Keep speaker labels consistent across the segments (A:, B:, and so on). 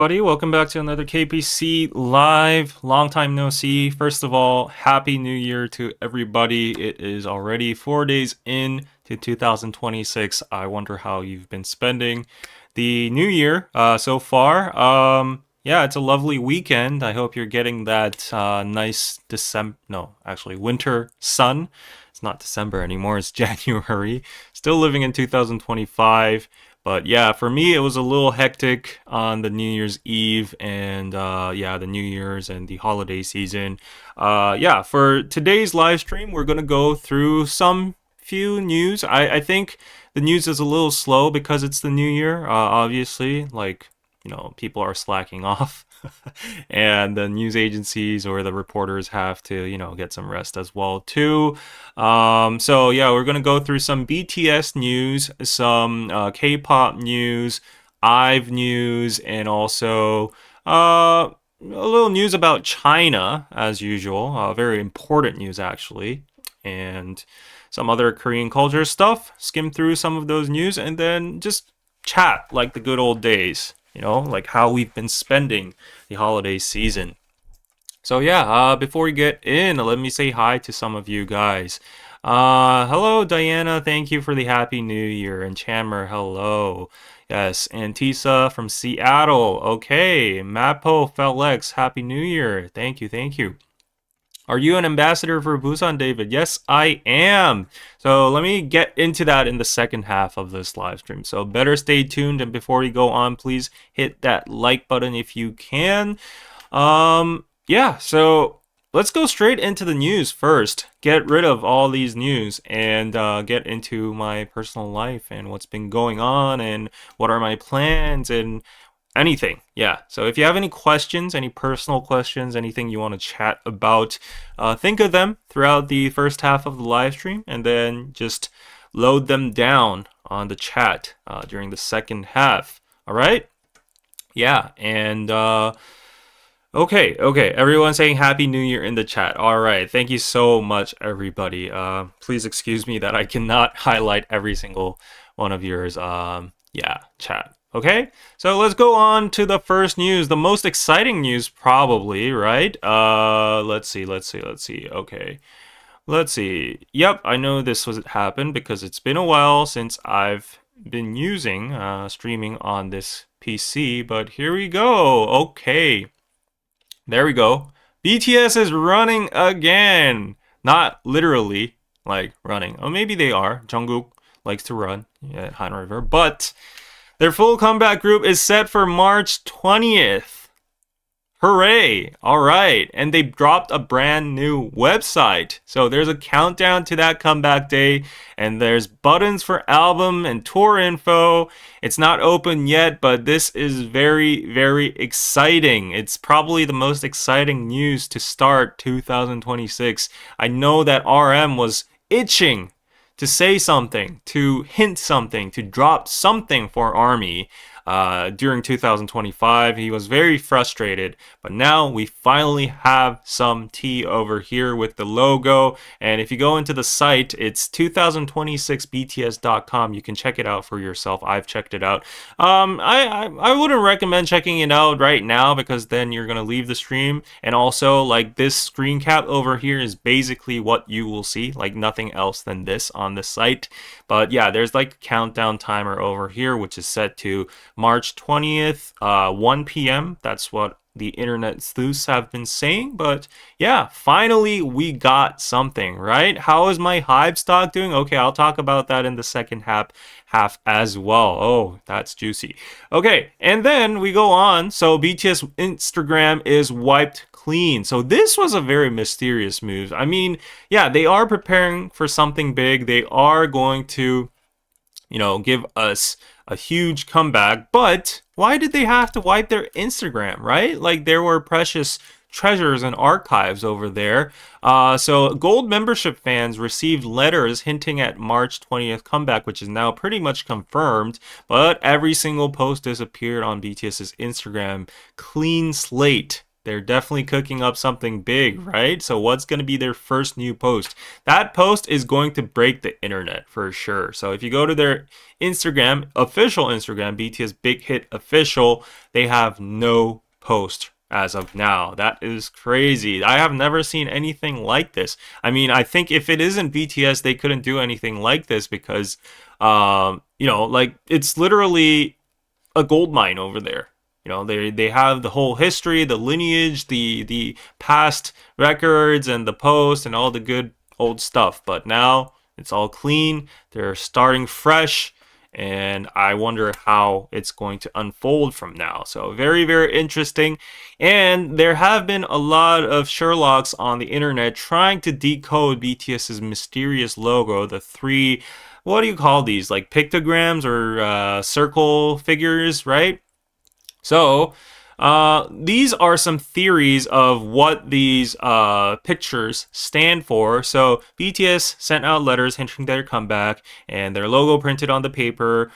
A: Buddy, welcome back to another KPC live. Long time no see. First of all, happy new year to everybody. It is already 4 days in to 2026. I wonder how you've been spending the new year so far. Yeah, it's a lovely weekend. I hope you're getting that nice December, no, actually winter sun. It's not December anymore, it's January. Still living in 2025. But yeah, for me, it was a little hectic on the New Year's Eve and yeah, the New Year's and the holiday season. Yeah, for today's live stream, we're going to go through some few news. I think the news is a little slow because it's the new year, obviously. Like, people are slacking off. And the news agencies or the reporters have to, get some rest as well too. So yeah, we're gonna go through some BTS news, some K-pop news, IVE news, and also a little news about China as usual. Very important news actually, and some other Korean culture stuff. Skim through some of those news and then just chat like the good old days. Like how we've been spending the holiday season. So yeah, before we get in, let me say hi to some of you guys. Hello, Diana. Thank you for the Happy New Year. And Chammer, hello. Yes, and Tisa from Seattle. Okay, Mapo Felix, Happy New Year. Thank you, thank you. Are you an ambassador for Busan, David? Yes, I am. So let me get into that in the second half of this live stream. So better stay tuned. And before we go on, please hit that like button if you can. Yeah, so let's go straight into the news first. Get rid of all these news and get into my personal life and what's been going on and what are my plans and anything. Yeah, so if you have any questions, any personal questions, anything you want to chat about, think of them throughout the first half of the live stream and then just load them down on the chat during the second half. All right? Yeah, and okay, everyone saying Happy New Year in the chat. All right, thank you so much, everybody. Please excuse me that I cannot highlight every single one of yours. Yeah, chat. Okay, so let's go on to the first news, the most exciting news probably, right? Let's see. Okay, let's see. Yep, I know this was happened because it's been a while since I've been using streaming on this PC, but here we go. Okay, there we go. BTS is running again. Not literally like running. Oh, maybe they are. Jungkook likes to run at Han River, but their full comeback group is set for March 20th. Hooray! Alright, and they dropped a brand new website. So there's a countdown to that comeback day, and there's buttons for album and tour info. It's not open yet, but this is very, very exciting. It's probably the most exciting news to start 2026. I know that RM was itching to say something, to hint something, to drop something for ARMY during 2025. He was very frustrated, but now we finally have some tea over here with the logo. And if you go into the site, it's 2026bts.com. You can check it out for yourself. I've checked it out. I wouldn't recommend checking it out right now because then you're gonna leave the stream. And also, like, this screen cap over here is basically what you will see, like nothing else than this on the site. But yeah, there's like a countdown timer over here, which is set to March 20th, 1 p.m. That's what the internet sleuths have been saying. But yeah, finally we got something, right? How is my Hive stock doing? Okay, I'll talk about that in the second half as well. Oh, that's juicy. Okay, and then we go on. So BTS Instagram is wiped clean. So this was a very mysterious move. I mean, yeah, they are preparing for something big. They are going to, give us a huge comeback, but why did they have to wipe their Instagram, right? Like there were precious treasures and archives over there. So gold membership fans received letters hinting at March 20th comeback, which is now pretty much confirmed, but every single post disappeared on BTS's Instagram. Clean slate. They're definitely cooking up something big, right? So what's going to be their first new post? That post is going to break the internet for sure. So if you go to their Instagram, official Instagram, BTS Big Hit Official, they have no post as of now. That is crazy. I have never seen anything like this. I mean, I think if it isn't BTS, they couldn't do anything like this because, like it's literally a gold mine over there. They have the whole history, the lineage, the past records, and the post, and all the good old stuff. But now it's all clean. They're starting fresh, and I wonder how it's going to unfold from now. So very, very interesting. And there have been a lot of Sherlocks on the internet trying to decode BTS's mysterious logo, the three, what do you call these? Like pictograms or circle figures, right? So, these are some theories of what these pictures stand for. So, BTS sent out letters hinting their comeback and their logo printed on the paper.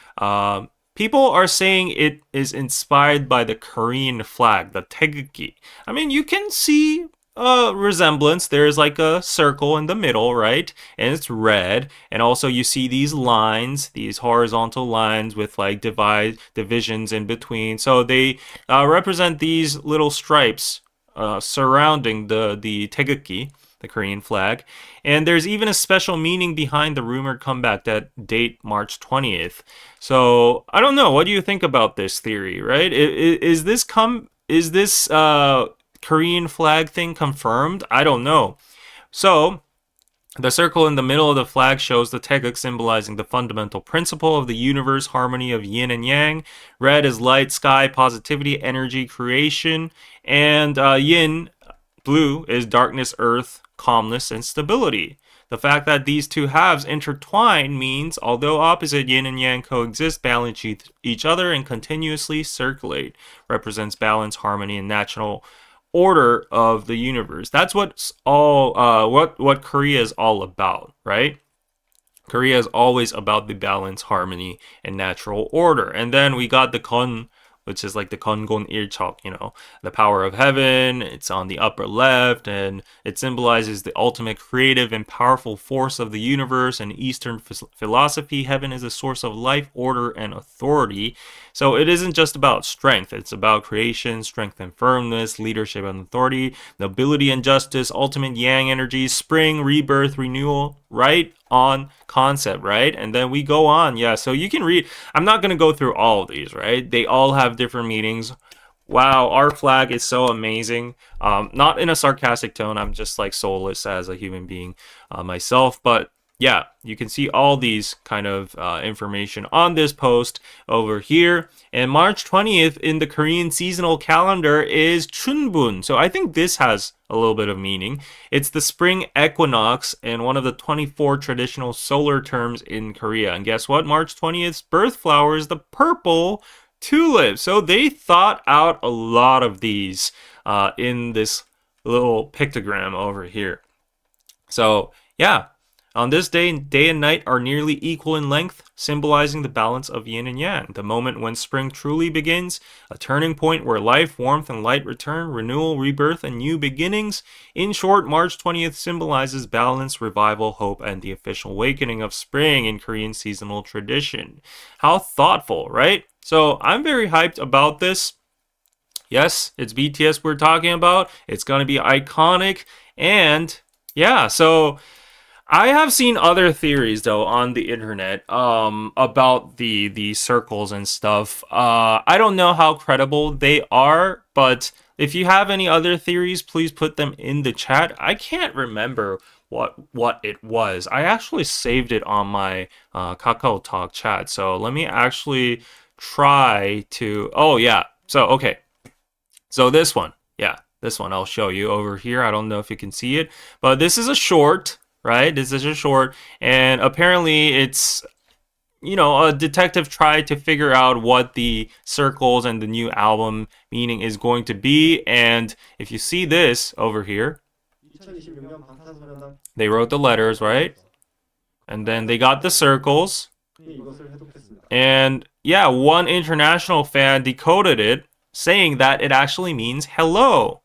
A: People are saying it is inspired by the Korean flag, the taegukgi. I mean, you can see a resemblance. There's like a circle in the middle, right? And it's red. And also you see these lines, these horizontal lines with like divisions in between. So they represent these little stripes surrounding the taegukgi, the Korean flag. And there's even a special meaning behind the rumored comeback that date March 20th. So I don't know. What do you think about this theory, right? Is this Korean flag thing confirmed? I don't know. So, the circle in the middle of the flag shows the taeguk symbolizing the fundamental principle of the universe, harmony of yin and yang. Red is light, sky, positivity, energy, creation. And yin, blue, is darkness, earth, calmness, and stability. The fact that these two halves intertwine means, although opposite yin and yang coexist, balance each other, and continuously circulate, represents balance, harmony, and natural order of the universe. That's what's all what Korea is all about, right? Korea is always about the balance, harmony, and natural order. And then we got the Kon, which is like the Kongon Ilchok, the power of heaven. It's on the upper left, and it symbolizes the ultimate creative and powerful force of the universe. In Eastern philosophy, heaven is a source of life, order, and authority. So it isn't just about strength. It's about creation, strength and firmness, leadership and authority, nobility and justice, ultimate yang energy, spring, rebirth, renewal, right on concept, right? And then we go on. Yeah, so you can read. I'm not going to go through all of these, right? They all have different meanings. Wow, our flag is so amazing. Not in a sarcastic tone. I'm just like soulless as a human being myself, but yeah, you can see all these kind of information on this post over here. And March 20th in the Korean seasonal calendar is Chunbun. So I think this has a little bit of meaning. It's the spring equinox and one of the 24 traditional solar terms in Korea. And guess what? March 20th's birth flower is the purple tulip. So they thought out a lot of these in this little pictogram over here. So yeah. On this day and night are nearly equal in length, symbolizing the balance of yin and yang, the moment when spring truly begins, a turning point where life, warmth, and light return, renewal, rebirth, and new beginnings. In short, March 20th symbolizes balance, revival, hope, and the official awakening of spring in Korean seasonal tradition. How thoughtful, right? So I'm very hyped about this. Yes, it's BTS we're talking about. It's going to be iconic. And yeah, so I have seen other theories though on the internet about the circles and stuff. I don't know how credible they are, but if you have any other theories, please put them in the chat. I can't remember what it was. I actually saved it on my Kakao Talk chat. So let me actually try to. Oh yeah. So okay. So this one. Yeah, this one I'll show you over here. I don't know if you can see it, but this is a short. Right? This is a short, and apparently it's, a detective tried to figure out what the circles and the new album meaning is going to be, and if you see this over here, they wrote the letters, right? And then they got the circles, and yeah, one international fan decoded it, saying that it actually means hello.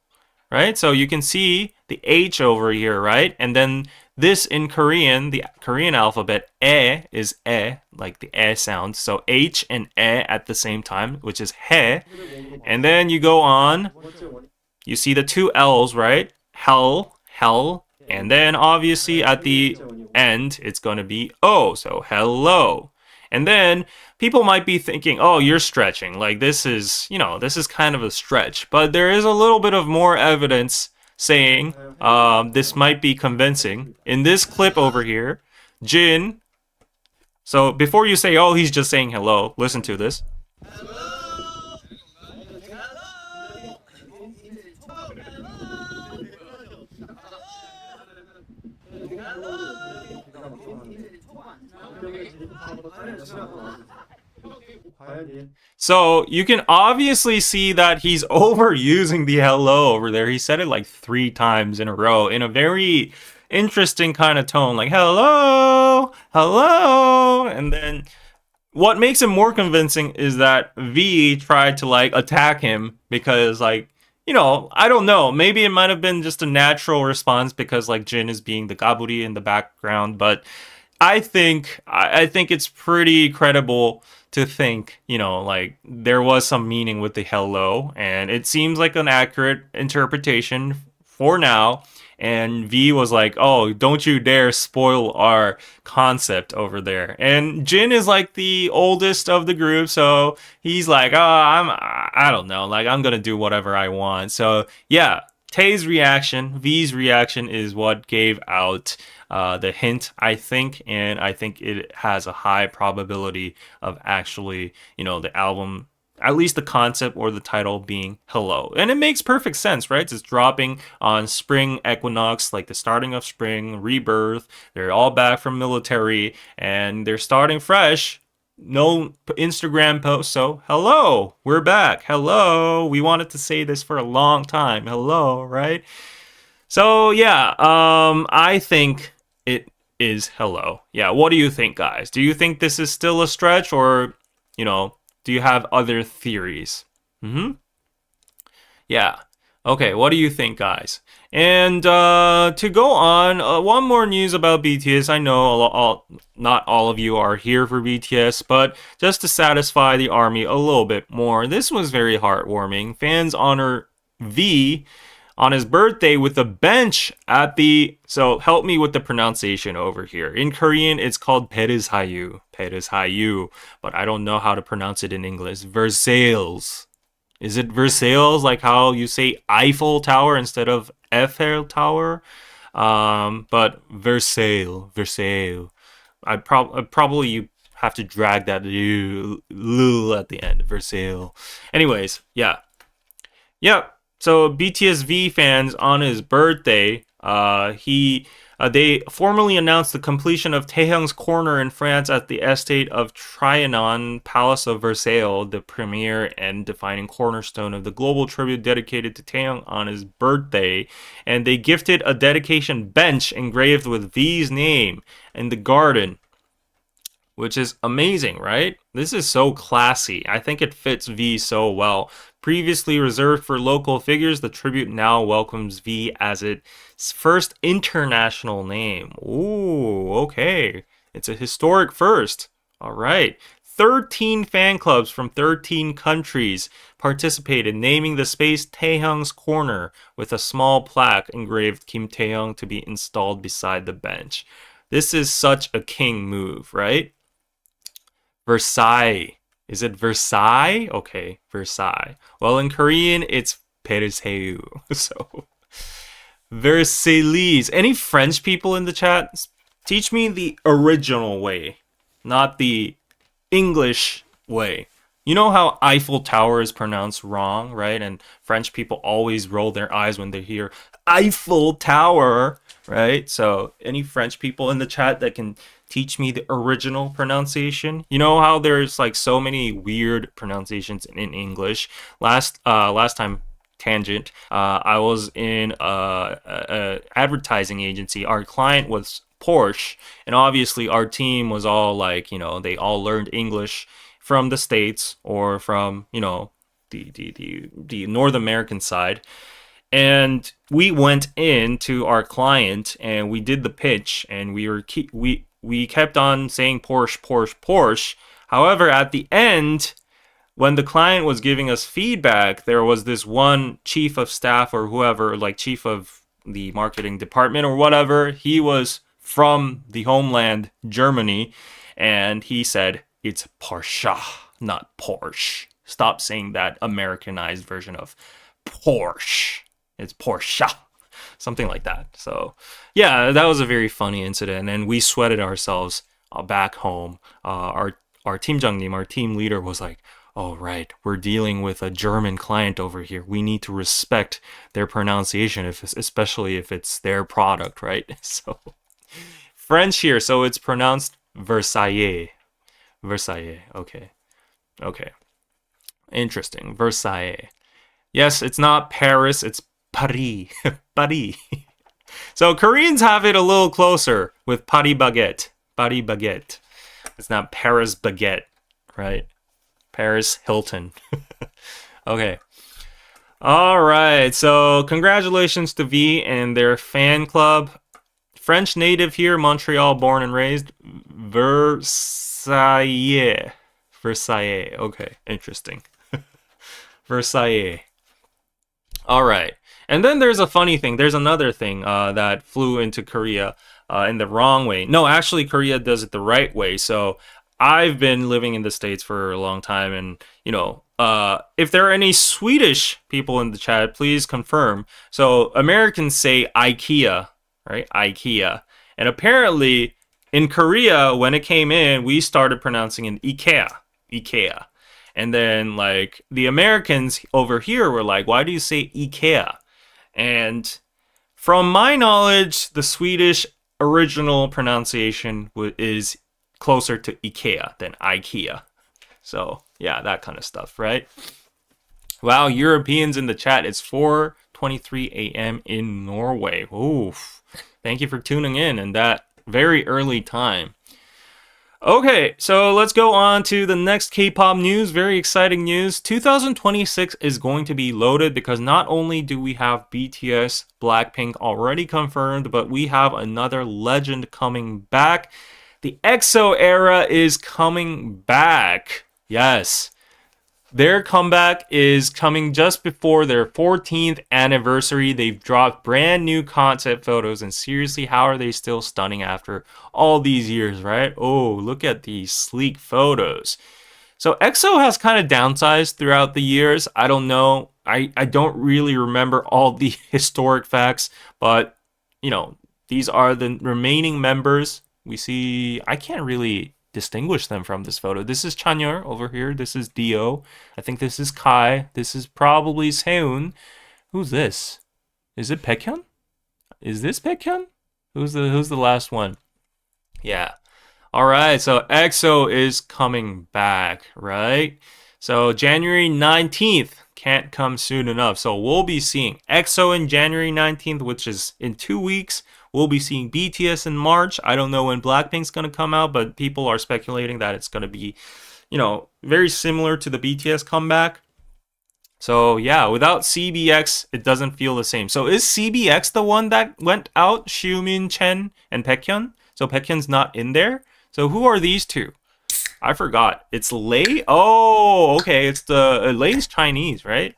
A: right? So you can see the H over here, right? And then this in Korean, the Korean alphabet, E is E, like the E sound. So H and E at the same time, which is he. And then you go on, you see the two L's, right? Hell, hell. And then obviously at the end, it's going to be O. So hello. And then people might be thinking, oh, you're stretching. Like this is, this is kind of a stretch. But there is a little bit of more evidence saying this might be convincing. In this clip over here, Jin. So before you say, oh, he's just saying hello, listen to this. So you can obviously see that he's overusing the hello over there. He said it like 3 times in a row in a very interesting kind of tone, like hello, hello. And then what makes him more convincing is that V tried to like attack him because like, I don't know. Maybe it might have been just a natural response because like Jin is being the gaburi in the background, but I think it's pretty credible to think, like there was some meaning with the hello, and it seems like an accurate interpretation for now. And V was like, oh, don't you dare spoil our concept over there. And Jin is like the oldest of the group, so he's like, oh, I don't know, like I'm gonna do whatever I want. So yeah, Tae's reaction, V's reaction is what gave out the hint, I think, and I think it has a high probability of actually, the album, at least the concept or the title being hello. And it makes perfect sense, right? It's dropping on spring equinox, like the starting of spring, rebirth. They're all back from military and they're starting fresh. No Instagram post, so hello, we're back. Hello, we wanted to say this for a long time. Hello, right? So yeah, I think it is hello. Yeah, what do you think, guys? Do you think this is still a stretch, or do you have other theories? Yeah. Okay, what do you think, guys? And to go on, one more news about BTS. I know not all of you are here for BTS, but just to satisfy the army a little bit more, this was very heartwarming. Fans honor V on his birthday with a bench at the... So help me with the pronunciation over here. In Korean, it's called Perishayu. Perishayu. But I don't know how to pronounce it in English. Versailles. Is it Versailles, like how you say Eiffel Tower instead of Eiffel Tower? But Versailles. Probably you have to drag that l at the end. Versailles. Anyways, yeah. Yep. So BTS V fans on his birthday, they formally announced the completion of Taehyung's corner in France at the estate of Trianon, Palace of Versailles, the premier and defining cornerstone of the global tribute dedicated to Taehyung on his birthday. And they gifted a dedication bench engraved with V's name in the garden, which is amazing, right? This is so classy. I think it fits V so well. Previously reserved for local figures, the tribute now welcomes V as its first international name. Ooh, okay. It's a historic first. All right. 13 fan clubs from 13 countries participated, naming the space Taehyung's Corner, with a small plaque engraved Kim Taehyung to be installed beside the bench. This is such a king move, right? Versailles. Is it Versailles? Okay, Versailles. Well, in Korean, it's Perishayu. So, Versailles. Any French people in the chat? Teach me the original way, not the English way. You know how Eiffel Tower is pronounced wrong, right? And French people always roll their eyes when they hear Eiffel Tower, right? So, any French people in the chat that can teach me the original pronunciation? You know how there's like so many weird pronunciations in English. Last time, tangent, I was in a advertising agency. Our client was Porsche, and obviously our team was all like, they all learned English from the States or from, the North American side. And we went in to our client and we did the pitch, and we kept on saying Porsche, Porsche, Porsche. However, at the end, when the client was giving us feedback, there was this one chief of staff or whoever, like chief of the marketing department or whatever. He was from the homeland, Germany, and he said, it's Porsche, not Porsche. Stop saying that Americanized version of Porsche. It's Porsche. Something like that. So, yeah, that was a very funny incident, and we sweated ourselves back home. Our 팀장님, our team leader, was like, "Oh, right, we're dealing with a German client over here. We need to respect their pronunciation, especially if it's their product, right?" So, French here, so it's pronounced Versailles. Versailles. Okay. Okay. Interesting. Versailles. Yes, it's not Paris, it's Paris. Paris. So Koreans have it a little closer with Paris baguette. Paris baguette. It's not Paris baguette, right? Paris Hilton. Okay. All right. So congratulations to V and their fan club. French native here, Montreal, born and raised. Versailles. Versailles. Okay. Interesting. Versailles. All right. And then there's a funny thing. There's another thing that flew into Korea in the wrong way. No, actually, Korea does it the right way. So I've been living in the States for a long time. And, you know, if there are any Swedish people in the chat, please confirm. So Americans say IKEA, right? IKEA. And apparently in Korea, when it came in, we started pronouncing it IKEA. IKEA. And then, like, the Americans over here were like, why do you say IKEA? And from my knowledge, the Swedish original pronunciation is closer to IKEA than IKEA. So, yeah, that kind of stuff, right? Wow, Europeans in the chat. It's 4:23 a.m. in Norway. Oof. Thank you for tuning in that very early time. Okay, so let's go on to the next K-pop news. Very exciting news. 2026 is going to be loaded because not only do we have BTS, Blackpink already confirmed, but we have another legend coming back. The EXO era is coming back. Yes. Their comeback is coming just before their 14th anniversary. They've dropped brand new concept photos, and seriously, how are they still stunning after all these years, right? Oh, look at these sleek photos. So EXO has kind of downsized throughout the years. I don't know. I don't really remember all the historic facts, but, you know, these are the remaining members. We see, I can't really distinguish them from this photo. This is Chanyeol over here. This is Dio. I think this is Kai. This is probably Seun. Who's this? Is it Baekhyun? Is this Baekhyun? Who's the last one? Yeah. All right. So EXO is coming back, right? So January 19th can't come soon enough. So we'll be seeing EXO in January 19th, which is in 2 weeks. We'll be seeing BTS in March. I don't know when Blackpink's going to come out, but people are speculating that it's going to be, you know, very similar to the BTS comeback. So, yeah, without CBX, it doesn't feel the same. So, is CBX the one that went out? Xiumin, Chen, and Baekhyun? So, Baekhyun's not in there? So, who are these two? I forgot. It's Lay? Oh, okay. It's the Lay's Chinese, right?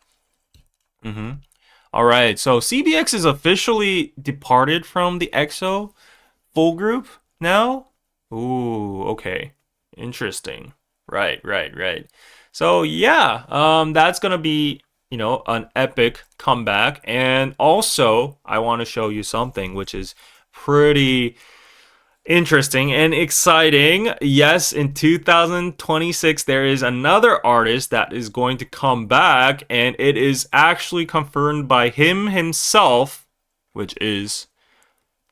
A: Mm-hmm. All right, so CBX is officially departed from the EXO full group now? Ooh, okay. Interesting. Right. So yeah, that's gonna be, you know, an epic comeback. And also, I want to show you something which is pretty interesting and exciting. Yes, in 2026, there is another artist that is going to come back, and it is actually confirmed by him himself, which is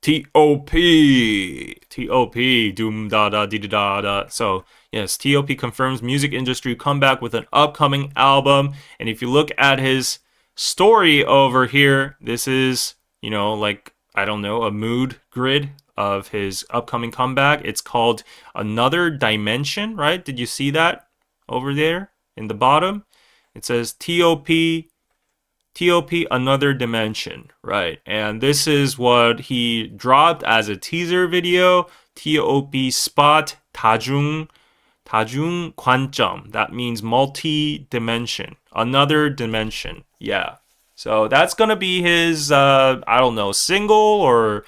A: T.O.P. T.O.P. Doom da da dee da da. So, yes, T.O.P. confirms music industry comeback with an upcoming album. And if you look at his story over here, this is, you know, like, I don't know, a mood grid of his upcoming comeback. It's called Another Dimension, right? Did you see that over there in the bottom? It says TOP TOP Another Dimension, right? And this is what he dropped as a teaser video. TOP Spot 다중 관점. That means multi-dimension, another dimension. Yeah. So that's gonna be his I don't know, single or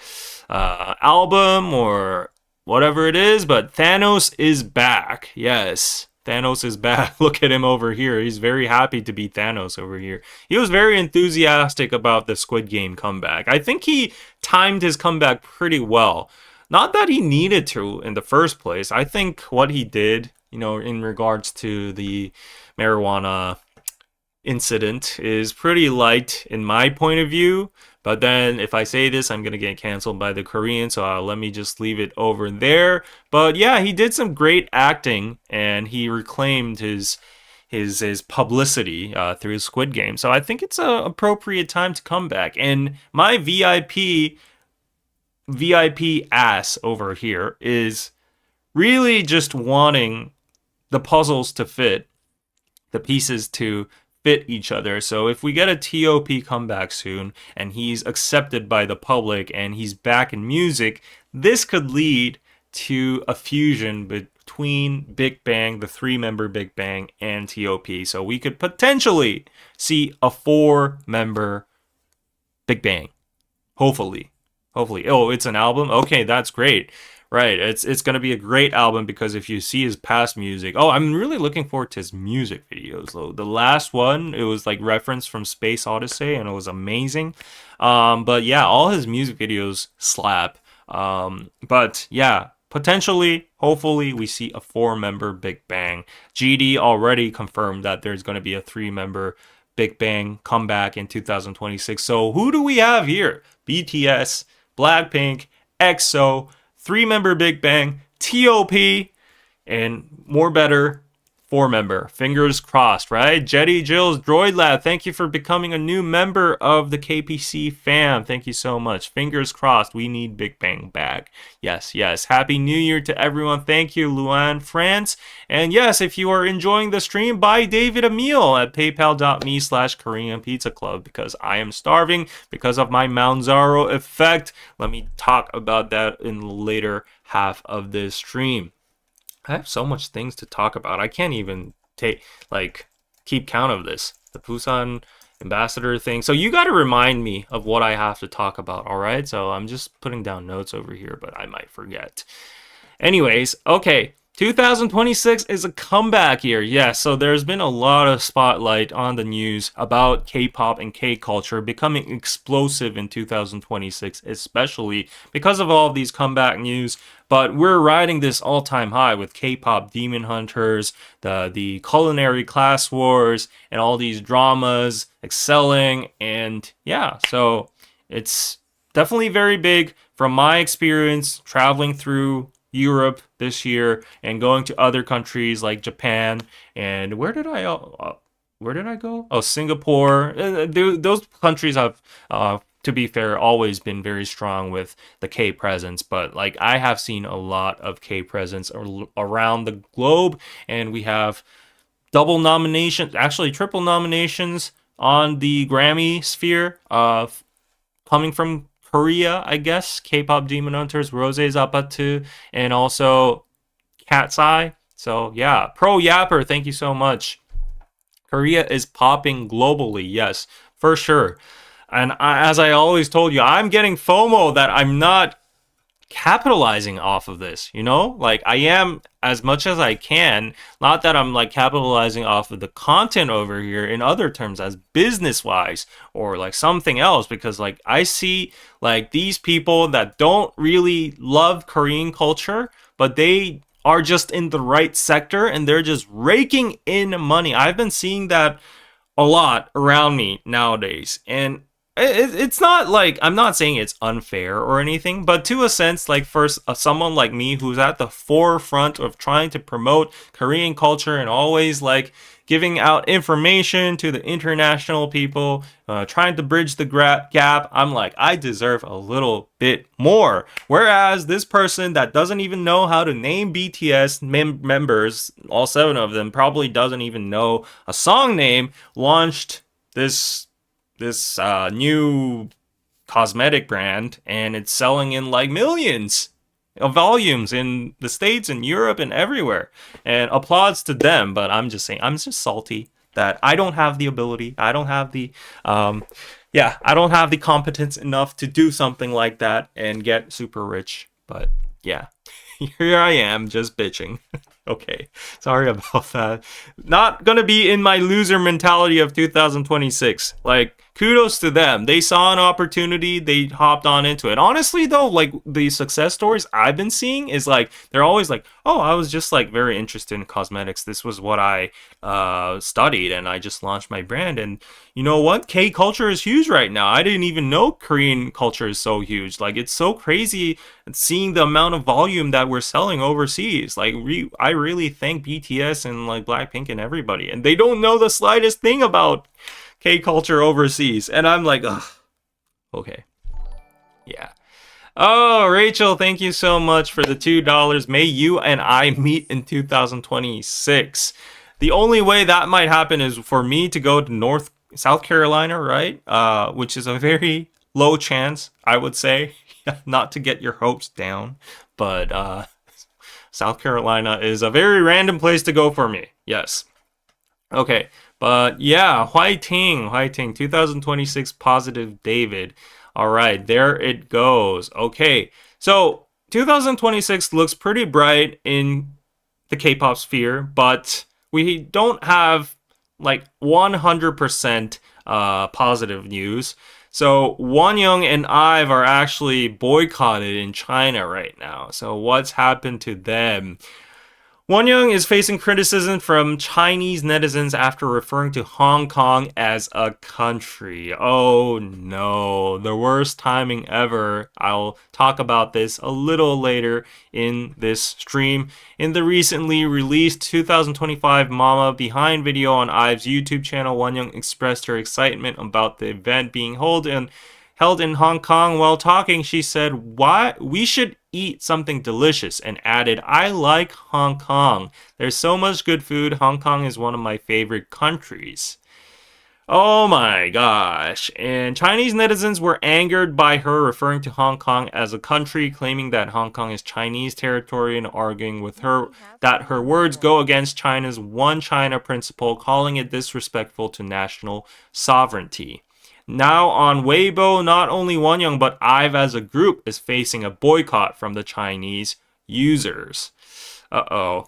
A: album or whatever it is, but Thanos is back. Yes. Thanos is back. Look at him over here. He's very happy to be Thanos over here. He was very enthusiastic about the Squid Game comeback. I think he timed his comeback pretty well. Not that he needed to in the first place. I think what he did, in regards to the marijuana incident is pretty light in my point of view. But then if I say this, I'm going to get canceled by the Korean, so let me just leave it over there. But yeah, he did some great acting, and he reclaimed his publicity through Squid Game. So I think it's an appropriate time to come back. And my VIP ass over here is really just wanting the puzzles to fit, the pieces to fit each other. So if we get a TOP comeback soon and he's accepted by the public and he's back in music, this could lead to a fusion between Big Bang, the 3-member Big Bang, and TOP. So we could potentially see a 4-member Big Bang. Hopefully. Oh, it's an album? Okay, that's great. Right, it's going to be a great album because if you see his past music... Oh, I'm really looking forward to his music videos, though. The last one, it was like reference from Space Odyssey, and it was amazing. But yeah, all his music videos slap. But yeah, potentially, hopefully, we see a 4-member Big Bang. GD already confirmed that there's going to be a 3-member Big Bang comeback in 2026. So who do we have here? BTS, Blackpink, EXO, 3-member Big Bang, TOP, and more better, 4-member. Fingers crossed, right? Jetty Jills, Droid Lab, thank you for becoming a new member of the KPC fam. Thank you so much. Fingers crossed, we need Big Bang back. Yes. Happy New Year to everyone. Thank you, Luan, France. And yes, if you are enjoying the stream, buy David a meal at paypal.me/KoreanPizzaclub because I am starving because of my Mount Zaro effect. Let me talk about that in the later half of this stream. I have so much things to talk about. I can't even keep count of this. The Busan ambassador thing. So you got to remind me of what I have to talk about, all right? So I'm just putting down notes over here, but I might forget. Anyways, okay. 2026 is a comeback year. Yes, so there's been a lot of spotlight on the news about K-pop and K-culture becoming explosive in 2026, especially because of all of these comeback news. But we're riding this all-time high with K-pop Demon Hunters, the culinary class wars, and all these dramas excelling. And yeah, so it's definitely very big from my experience traveling through Europe this year and going to other countries like Japan and where did I go? Oh, Singapore. Those countries have, to be fair, always been very strong with the K presence. But I have seen a lot of K presence around the globe, and we have double nominations, actually triple nominations on the Grammy sphere, coming from Korea, I guess. K-pop Demon Hunters, Rose Zapatu, and also Cat's Eye. So yeah, Pro Yapper, thank you so much. Korea is popping globally, yes, for sure. And as I always told you, I'm getting FOMO that I'm not capitalizing off of this, I am as much as I can. Not that I'm capitalizing off of the content over here in other terms as business wise or something else, because I see these people that don't really love Korean culture, but they are just in the right sector and they're just raking in money. I've been seeing that a lot around me nowadays, and it's not I'm not saying it's unfair or anything, but to a sense, for someone like me who's at the forefront of trying to promote Korean culture and always giving out information to the international people, trying to bridge the gap, I'm I deserve a little bit more. Whereas this person that doesn't even know how to name BTS members, all 7 of them, probably doesn't even know a song name, launched this this new cosmetic brand, and it's selling in like millions of volumes in the States and Europe and everywhere. And applauds to them, but I'm just saying, I'm just salty that I don't have the ability. I don't have the, I don't have the competence enough to do something like that and get super rich. But yeah, here I am just bitching. Okay, sorry about that. Not gonna be in my loser mentality of 2026. Like, kudos to them. They saw an opportunity, they hopped on into it. Honestly, though, like, the success stories I've been seeing is like, they're always like, oh, I was just like very interested in cosmetics. This was what I studied, and I just launched my brand. And you know what? K culture is huge right now. I didn't even know Korean culture is so huge. Like, it's so crazy seeing the amount of volume that we're selling overseas. Like, I really thank BTS and like Blackpink and everybody, and they don't know the slightest thing about K culture overseas. And I'm like, ugh, okay, yeah. Oh, Rachel, thank you so much for the $2. May you and I meet in 2026. The only way that might happen is for me to go to South Carolina, right? Which is a very low chance, I would say. Not to get your hopes down, but South Carolina is a very random place to go for me. Yes. Okay, but yeah, Whiting, 2026 positive David. All right, there it goes. Okay, so 2026 looks pretty bright in the K-pop sphere, but we don't have like 100% positive news. So Wonyoung and IVE are actually boycotted in China right now. So what's happened to them? Wonyoung is facing criticism from Chinese netizens after referring to Hong Kong as a country. Oh no, the worst timing ever. I'll talk about this a little later in this stream. In the recently released 2025 Mama Behind video on IVE's YouTube channel, Wonyoung expressed her excitement about the event being held in Hong Kong. While talking, she said, "Why we should eat something delicious," and added, "I like Hong Kong. There's so much good food. Hong Kong is one of my favorite countries." Oh my gosh. And Chinese netizens were angered by her referring to Hong Kong as a country, claiming that Hong Kong is Chinese territory and arguing with her that her words go against China's One China principle, calling it disrespectful to national sovereignty. Now on Weibo, not only Wonyoung but IVE as a group is facing a boycott from the Chinese users. Uh-oh.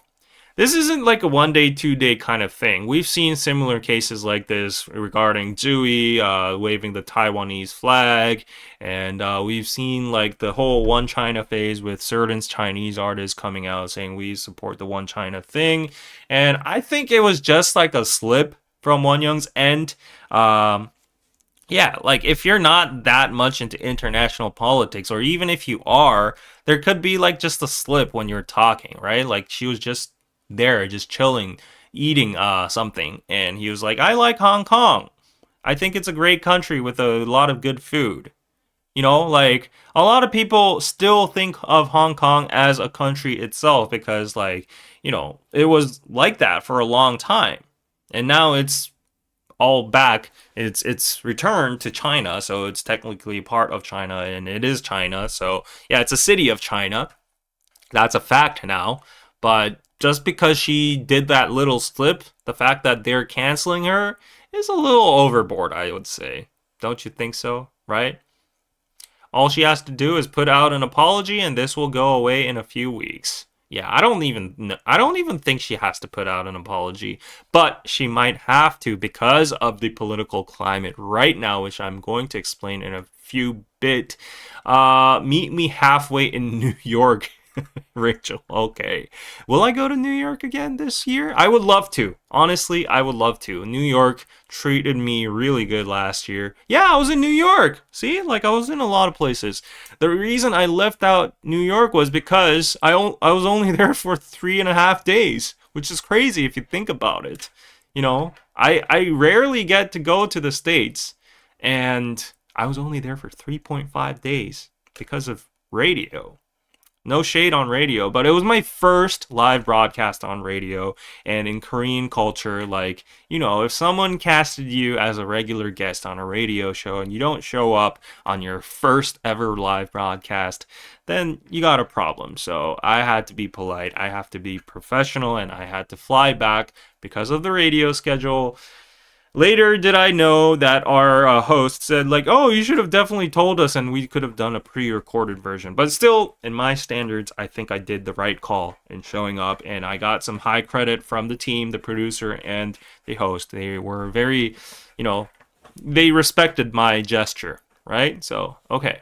A: This isn't like a 1-day, 2-day kind of thing. We've seen similar cases like this regarding Zooey waving the Taiwanese flag, and we've seen like the whole One China phase with certain Chinese artists coming out saying we support the One China thing. And I think it was just like a slip from Wonyoung's end. Yeah, like if you're not that much into international politics, or even if you are, there could be like just a slip when you're talking, right? Like she was just there, just chilling, eating something, and he was like, "I like Hong Kong. I think it's a great country with a lot of good food." You know, like a lot of people still think of Hong Kong as a country itself because, like, you know, it was like that for a long time, and now it's all back. It's returned to China, so it's technically part of China, and it is China. So yeah, it's a city of China. That's a fact now. But just because she did that little slip, the fact that they're canceling her is a little overboard, I would say. Don't you think so? Right? All she has to do is put out an apology, and this will go away in a few weeks. Yeah, I don't even think she has to put out an apology, but she might have to because of the political climate right now, which I'm going to explain in a few bit. Meet me halfway in New York. Rachel, okay. Will I go to New York again this year? I would love to. Honestly, I would love to. New York treated me really good last year. Yeah, I was in New York. See, like I was in a lot of places. The reason I left out New York was because I was only there for 3.5 days, which is crazy if you think about it. You know, I rarely get to go to the States, and I was only there for 3.5 days because of radio. No shade on radio, but it was my first live broadcast on radio. And in Korean culture, like, if someone casted you as a regular guest on a radio show and you don't show up on your first ever live broadcast, then you got a problem. So I had to be polite, I have to be professional, and I had to fly back because of the radio schedule. Later did I know that our host said, like, oh, you should have definitely told us and we could have done a pre-recorded version. But still, in my standards, I think I did the right call in showing up, and I got some high credit from the team, the producer, and the host. They were very, they respected my gesture, right? So, okay.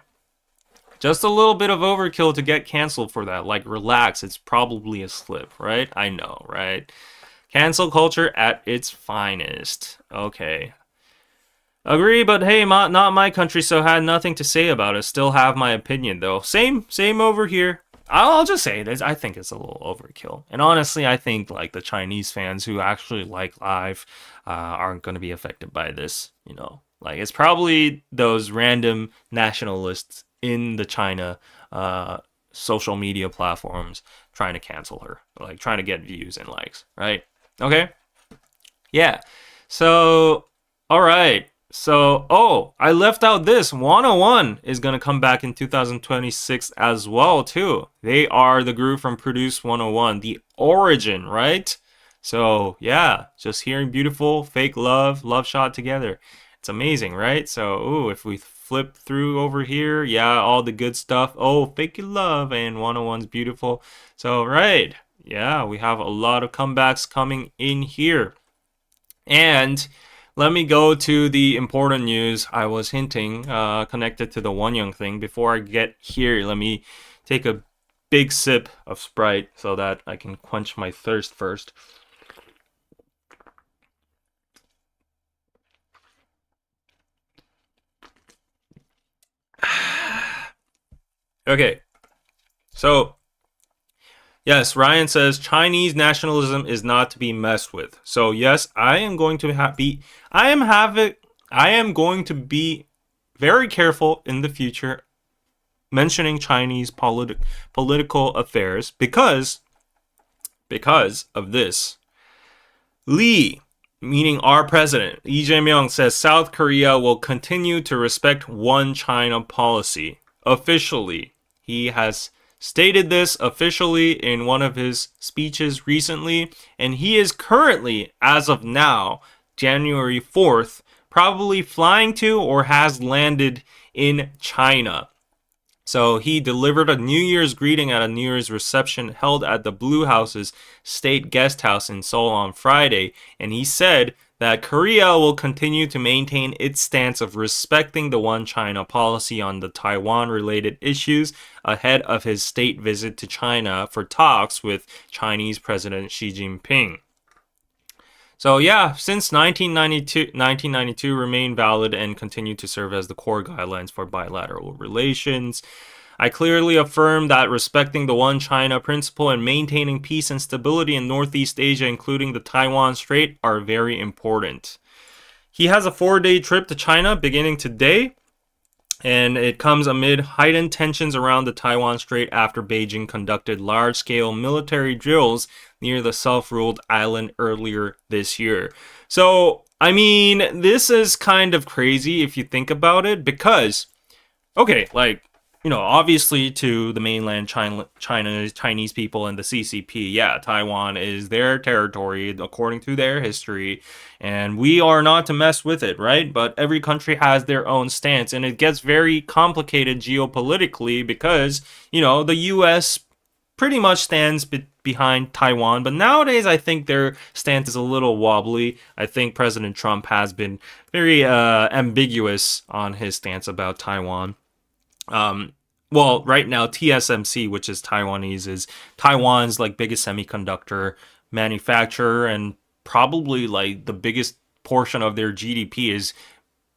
A: Just a little bit of overkill to get canceled for that. Like, relax, it's probably a slip, right? I know, right? Cancel culture at its finest. Okay. Agree, but hey, not my country, so had nothing to say about it. Still have my opinion, though. Same over here. I'll just say this. I think it's a little overkill. And honestly, I think like the Chinese fans who actually like live aren't going to be affected by this. Like it's probably those random nationalists in the China social media platforms trying to cancel her, like trying to get views and likes, right? Okay. Yeah. So, all right. So, I left out this. 101 is going to come back in 2026 as well, too. They are the group from Produce 101, the origin, right? So, yeah, just hearing beautiful, fake love shot together. It's amazing, right? So, if we flip through over here, yeah, all the good stuff. Oh, fake love and 101's beautiful. So, right. Yeah, we have a lot of comebacks coming in here. And let me go to the important news I was hinting connected to the Wonyoung thing. Before I get here, let me take a big sip of Sprite so that I can quench my thirst first. Okay, so yes, Ryan says Chinese nationalism is not to be messed with. So yes, I am going to going to be very careful in the future mentioning Chinese political affairs because of this. Lee, meaning our president, Lee Jae-myung, says South Korea will continue to respect one China policy. Officially, he has stated this officially in one of his speeches recently, and he is currently, as of now, January 4th, probably flying to or has landed in China. So he delivered a New Year's greeting at a New Year's reception held at the Blue House's state guest house in Seoul on Friday, and he said that Korea will continue to maintain its stance of respecting the One China policy on the Taiwan-related issues ahead of his state visit to China for talks with Chinese President Xi Jinping. So yeah, since 1992 remain valid and continue to serve as the core guidelines for bilateral relations. I clearly affirm that respecting the One China principle and maintaining peace and stability in Northeast Asia, including the Taiwan Strait, are very important. He has a 4-day trip to China beginning today, and it comes amid heightened tensions around the Taiwan Strait after Beijing conducted large-scale military drills near the self-ruled island earlier this year. So, I mean, this is kind of crazy if you think about it, because, okay, like, obviously to the mainland Chinese people and the CCP, yeah, Taiwan is their territory according to their history, and we are not to mess with it, right? But every country has their own stance, and it gets very complicated geopolitically because, the U.S. pretty much stands behind Taiwan, but nowadays I think their stance is a little wobbly. I think President Trump has been very ambiguous on his stance about Taiwan. Well, right now, TSMC, which is Taiwanese, is Taiwan's like biggest semiconductor manufacturer, and probably like the biggest portion of their GDP is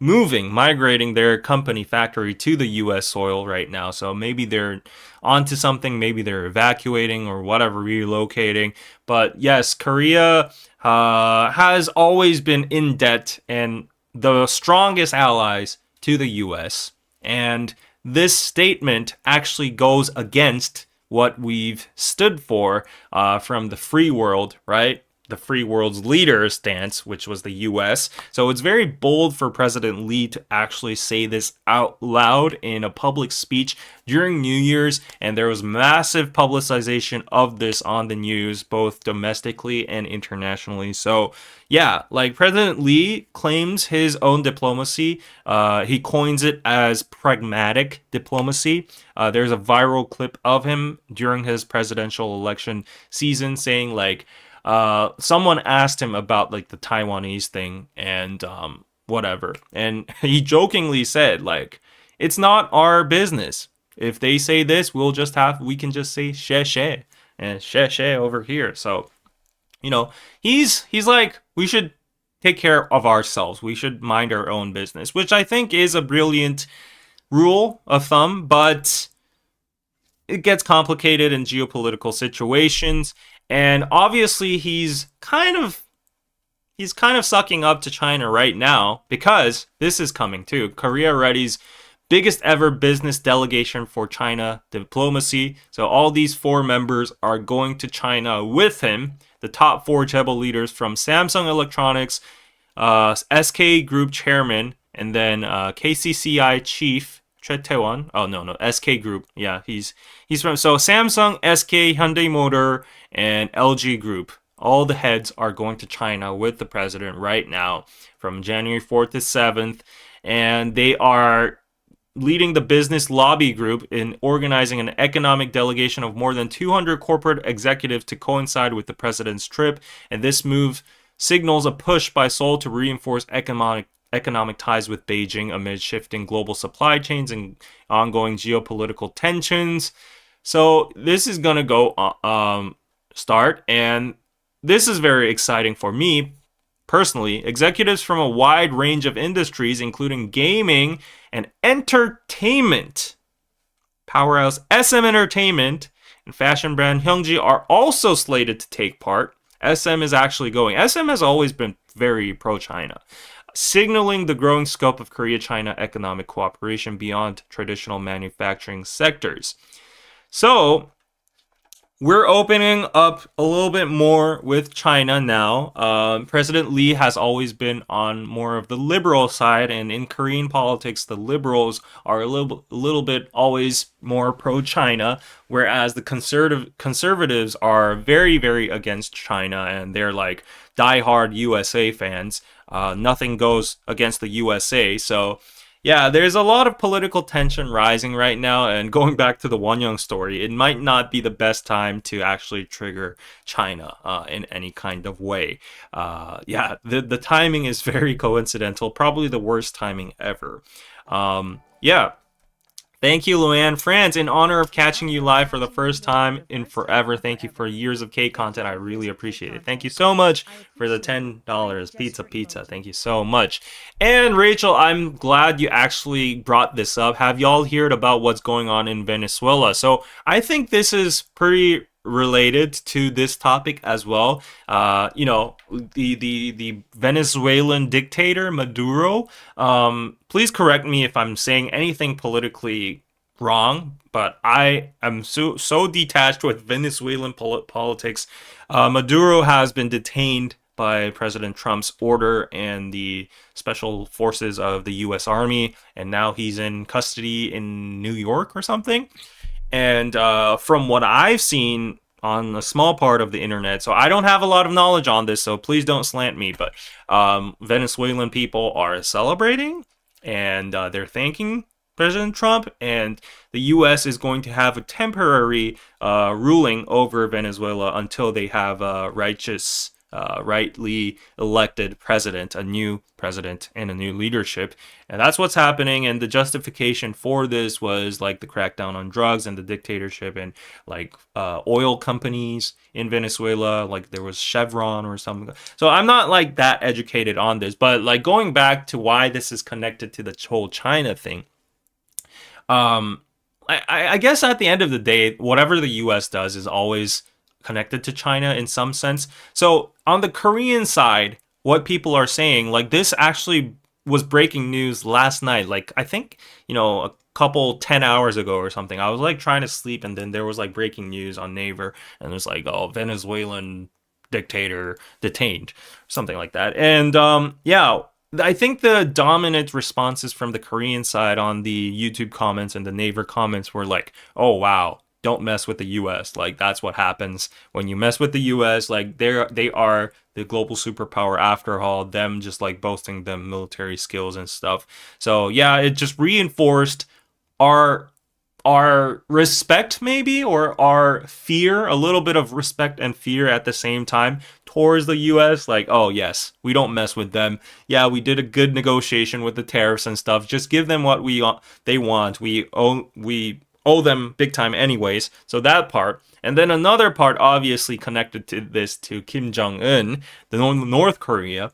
A: migrating their company factory to the U.S. soil right now. So maybe they're onto something, maybe they're evacuating or whatever, relocating. But yes, Korea has always been in debt and the strongest allies to the U.S. And this statement actually goes against what we've stood for from the free world, right? The free world's leader stance, which was the US. So it's very bold for President Lee to actually say this out loud in a public speech during New Year's. And there was massive publicization of this on the news, both domestically and internationally. So yeah, like President Lee claims his own diplomacy. He coins it as pragmatic diplomacy. There's a viral clip of him during his presidential election season saying like, someone asked him about like the Taiwanese thing and whatever, and he jokingly said like, "It's not our business. If they say this, we can just say she she and she she over here." So he's like, we should take care of ourselves. We should mind our own business, which I think is a brilliant rule of thumb, but it gets complicated in geopolitical situations. And obviously he's kind of sucking up to China right now because this is coming too. Korea Ready's biggest ever business delegation for China diplomacy. So all these 4 members are going to China with him. The top 4 Chaebol leaders from Samsung Electronics, SK Group chairman, and then KCCI chief Choi Tae-won. Oh no, SK Group. Yeah, he's from Samsung, SK, Hyundai Motor, and LG Group. All the heads are going to China with the president right now from January 4th to 7th, and they are leading the business lobby group in organizing an economic delegation of more than 200 corporate executives to coincide with the president's trip. And this move signals a push by Seoul to reinforce economic ties with Beijing amid shifting global supply chains and ongoing geopolitical tensions. So this is going to go start, and this is very exciting for me personally. Executives from a wide range of industries, including gaming and entertainment powerhouse SM Entertainment and fashion brand Hyungji, are also slated to take part. SM is actually going. SM has always been very pro-China, signaling the growing scope of Korea-China economic cooperation beyond traditional manufacturing sectors. So we're opening up a little bit more with China now. President Lee has always been on more of the liberal side, and in Korean politics, the liberals are a little bit always more pro-China, whereas the conservatives are very, very against China, and they're like diehard USA fans. Nothing goes against the USA. So yeah, there's a lot of political tension rising right now, and going back to the Wonyoung story, it might not be the best time to actually trigger China in any kind of way. The timing is very coincidental, probably the worst timing ever. Thank you, Luann. France, in honor of catching you live for the first time in forever, thank you for years of K content. I really appreciate it. Thank you so much for the $10. Pizza. Thank you so much. And Rachel, I'm glad you actually brought this up. Have y'all heard about what's going on in Venezuela? So I think this is pretty related to this topic as well. The Venezuelan dictator Maduro. Please correct me if I'm saying anything politically wrong, but I am so detached with Venezuelan politics. Maduro has been detained by President Trump's order and the special forces of the U.S. Army, and now he's in custody in New York or something. And from what I've seen on a small part of the internet, so I don't have a lot of knowledge on this, so please don't slant me, but Venezuelan people are celebrating, and they're thanking President Trump, and the U.S. is going to have a temporary ruling over Venezuela until they have a rightly elected president, a new president, and a new leadership. And that's what's happening. And the justification for this was like the crackdown on drugs and the dictatorship and like oil companies in Venezuela, like there was Chevron or something. So I'm not like that educated on this, but like going back to why this is connected to the whole China thing. I guess at the end of the day, whatever the U.S. does is always connected to China in some sense. So on the Korean side, what people are saying, like this actually was breaking news last night. Like, I think, a couple 10 hours ago or something. I was like trying to sleep, and then there was like breaking news on Naver, and there's like, oh, Venezuelan dictator detained, something like that. And yeah, I think the dominant responses from the Korean side on the YouTube comments and the Naver comments were like, oh wow, don't mess with the US. Like, that's what happens when you mess with the US. Like, they are the global superpower after all, them just like boasting them military skills and stuff. So yeah, it just reinforced our our respect, maybe, or our fear, a little bit of respect and fear at the same time towards the US. Like, oh yes, we don't mess with them. Yeah, we did a good negotiation with the tariffs and stuff. Just give them what they want. We owe them big time anyways. So that part. And then another part obviously connected to this, to Kim Jong-un, the North Korea.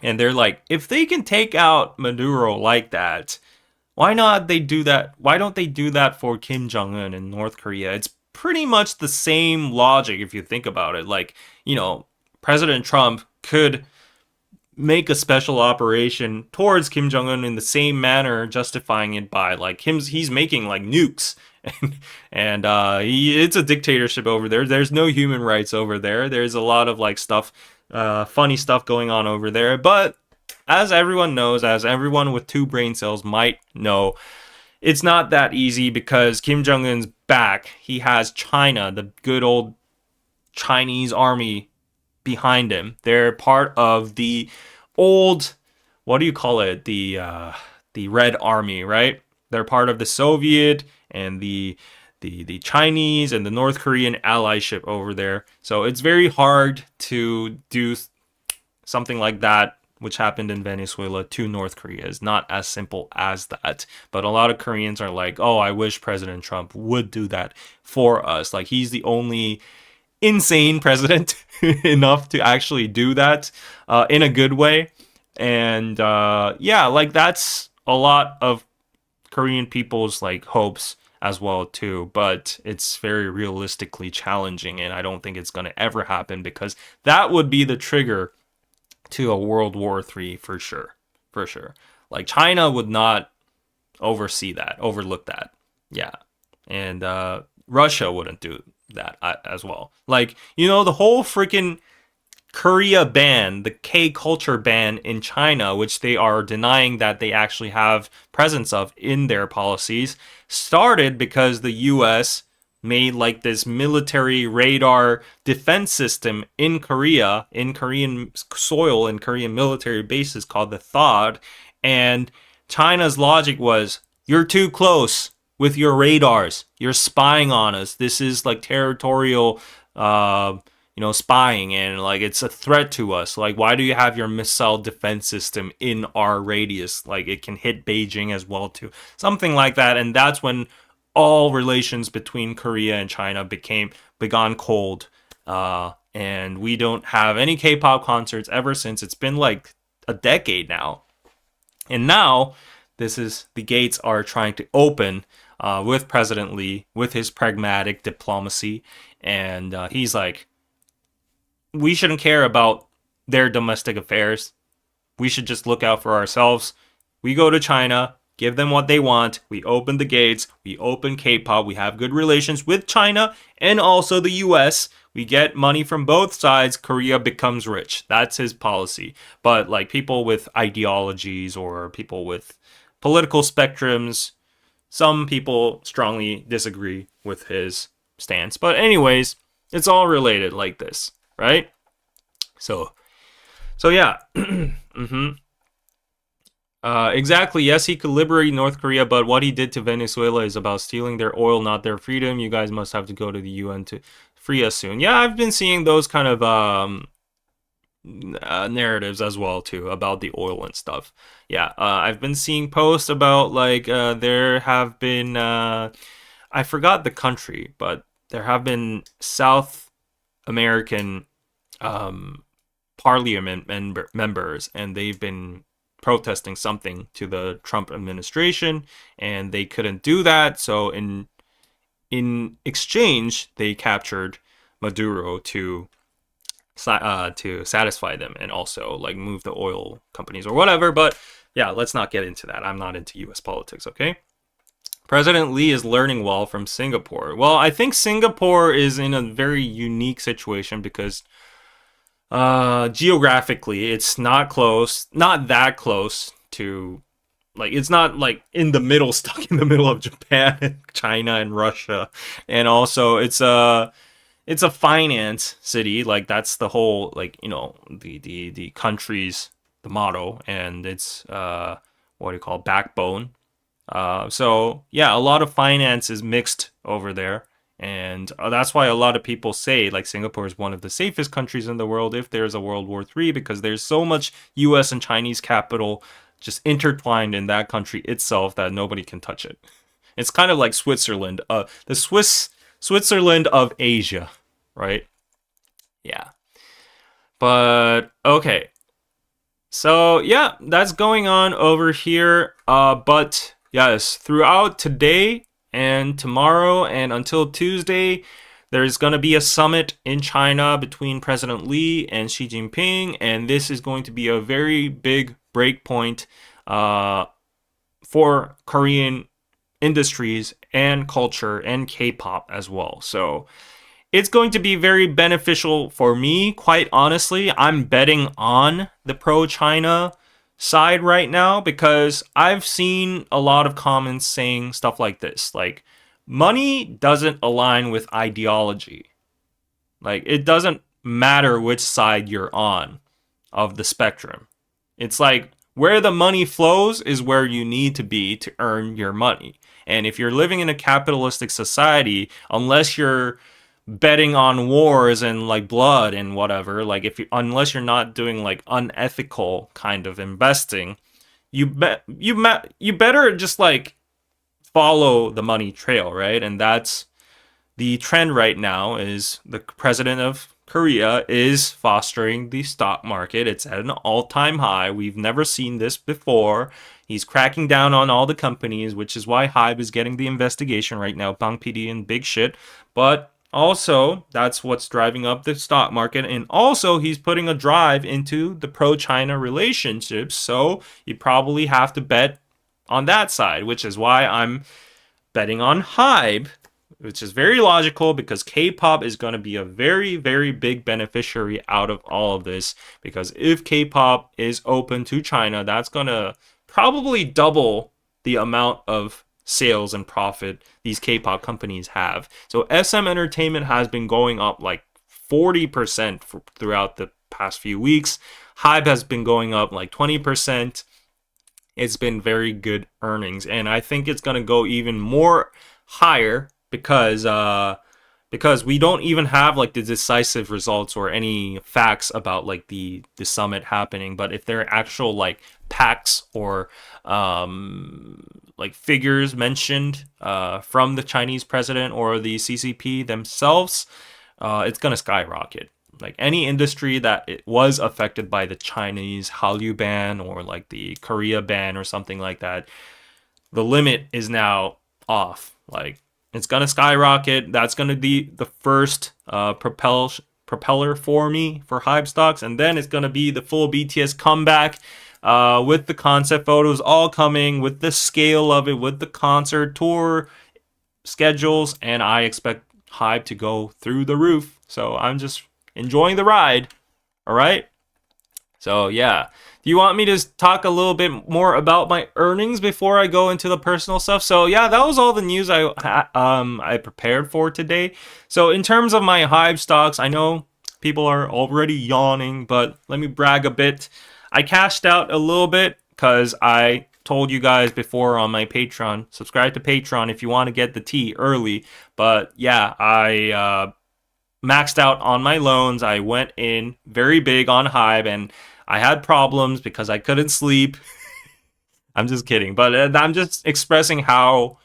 A: And they're like, if they can take out Maduro like that, why not they do that? Why don't they do that for Kim Jong-un in North Korea? It's pretty much the same logic if you think about it. Like, President Trump could make a special operation towards Kim Jong-un in the same manner, justifying it by like he's making like nukes. It's a dictatorship over there. There's no human rights over there. There's a lot of like stuff, funny stuff going on over there. But as everyone knows, as everyone with two brain cells might know, it's not that easy because Kim Jong-un's back. He has China, the good old Chinese army behind him. They're part of the old, what do you call it? The Red Army, right? They're part of the Soviet and the Chinese and the North Korean allyship over there. So it's very hard to do something like that, which happened in Venezuela, to North Korea. Is not as simple as that. But a lot of Koreans are like, oh, I wish President Trump would do that for us. Like, he's the only insane president enough to actually do that in a good way. And yeah, like, that's a lot of Korean people's like hopes as well too, but it's very realistically challenging, and I don't think it's going to ever happen, because that would be the trigger to a World War III for sure. For sure. Like, China would not overlook that. Yeah. And Russia wouldn't do that as well. Like, the whole freaking Korea ban, the K culture ban in China, which they are denying that they actually have presence of in their policies, started because the US made like this military radar defense system in Korea, in Korean soil, in Korean military bases, called the THAAD. And China's logic was, you're too close with your radars. You're spying on us. This is like territorial spying, and like, it's a threat to us. Like, why do you have your missile defense system in our radius? Like, it can hit Beijing as well too. Something like that. And that's when all relations between Korea and China began cold. And we don't have any K-pop concerts ever since. It's been like a decade now. And now the gates are trying to open with President Lee, with his pragmatic diplomacy. And he's like, we shouldn't care about their domestic affairs. We should just look out for ourselves. We go to China, give them what they want. We open the gates. We open K-pop. We have good relations with China and also the US. We get money from both sides. Korea becomes rich. That's his policy. But like, people with ideologies or people with political spectrums, some people strongly disagree with his stance. But anyways, it's all related like this, right? So yeah. Exactly. Yes, he could liberate North Korea, but what he did to Venezuela is about stealing their oil, not their freedom. You guys must have to go to the UN to free us soon. Yeah, I've been seeing those kind of narratives as well too, about the oil and stuff. Yeah, I've been seeing posts about like there have been I forgot the country, but there have been South American parliament members, and they've been protesting something to the Trump administration, and they couldn't do that. So in exchange, they captured Maduro to satisfy them, and also like move the oil companies or whatever. But yeah, let's not get into that. I'm not into US politics, okay? President Lee is learning well from Singapore. Well, I think Singapore is in a very unique situation because geographically it's not close, not that close to, like, it's not like in the middle, stuck in the middle of Japan and China and Russia. And also it's a finance city, like that's the whole, like, the country's the motto, and it's what do you call, backbone. So yeah, a lot of finance is mixed over there, and that's why a lot of people say like Singapore is one of the safest countries in the world if there's a World War III, because there's so much U.S. and Chinese capital just intertwined in that country itself that nobody can touch it. It's kind of like Switzerland, the Switzerland of Asia, right? Yeah. But okay. So yeah, that's going on over here. But yes, throughout today and tomorrow and until Tuesday, there's going to be a summit in China between President Lee and Xi Jinping, and this is going to be a very big breakpoint for Korean industries and culture and K-pop as well. So it's going to be very beneficial for me, quite honestly. I'm betting on the pro-China side right now because I've seen a lot of comments saying stuff like this. Like, money doesn't align with ideology. Like, it doesn't matter which side you're on of the spectrum. It's like, where the money flows is where you need to be to earn your money. And if you're living in a capitalistic society, unless you're betting on wars and like blood and whatever, like unless you're not doing like unethical kind of investing, you better just like follow the money trail, right? And that's the trend right now. Is the president of Korea is fostering the stock market. It's at an all-time high. We've never seen this before. He's cracking down on all the companies, which is why IVE is getting the investigation right now, Bang PD and big shit. But also, that's what's driving up the stock market. And also, he's putting a drive into the pro-China relationships. So you probably have to bet on that side, which is why I'm betting on IVE, which is very logical because K-pop is going to be a very, very big beneficiary out of all of this. Because if K-pop is open to China, that's going to probably double the amount of sales and profit these K-pop companies have. So SM Entertainment has been going up like 40% throughout the past few weeks. IVE has been going up like 20%. It's been very good earnings, and I think it's going to go even more higher because we don't even have like the decisive results or any facts about like the summit happening. But if there are actual like pacts or like figures mentioned from the Chinese president or the CCP themselves, it's gonna skyrocket. Like any industry that it was affected by the Chinese Hallyu ban or like the Korea ban or something like that, the limit is now off. Like, it's gonna skyrocket. That's gonna be the first propeller for me for HYBE stocks, and then it's gonna be the full BTS comeback with the concept photos all coming, with the scale of it, with the concert tour schedules, and I expect HYBE to go through the roof. So I'm just enjoying the ride. All right. So yeah, do you want me to talk a little bit more about my earnings before I go into the personal stuff? So yeah, that was all the news I prepared for today. So in terms of my HYBE stocks, I know people are already yawning, but let me brag a bit. I cashed out a little bit because I told you guys before on my Patreon. Subscribe to Patreon if you want to get the tea early. But yeah, I maxed out on my loans. I went in very big on HYBE, and I had problems because I couldn't sleep. I'm just kidding, but I'm just expressing how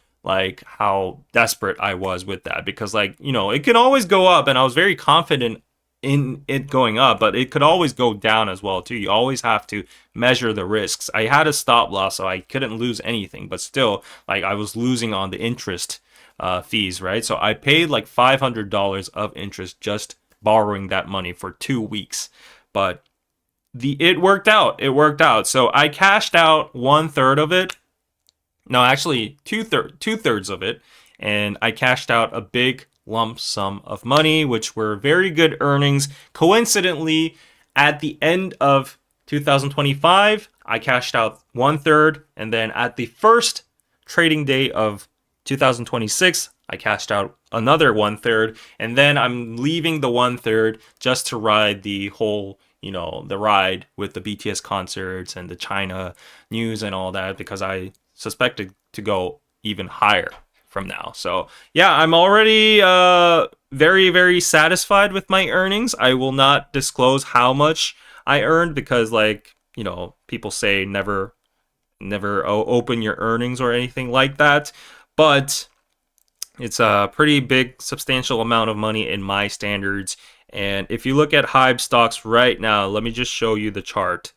A: desperate I was with that, because it can always go up, and I was very confident in it going up, but it could always go down as well too. You always have to measure the risks. I had a stop loss, so I couldn't lose anything, but still, I was losing on the interest fees, right? So I paid like $500 of interest just borrowing that money for 2 weeks. But it worked out. It worked out. So I cashed out 1/3 of it. No, actually, two thirds of it, and I cashed out a big lump sum of money, which were very good earnings. Coincidentally, at the end of 2025, I cashed out 1/3, and then at the first trading day of 2026, I cashed out another 1/3, and then I'm leaving the 1/3 just to ride the whole, the ride with the BTS concerts and the China news and all that, because I suspected to go even higher from now. So yeah, I'm already very, very satisfied with my earnings. I will not disclose how much I earned because, like, people say never open your earnings or anything like that. But it's a pretty big, substantial amount of money in my standards. And if you look at HYBE stocks right now, let me just show you the chart.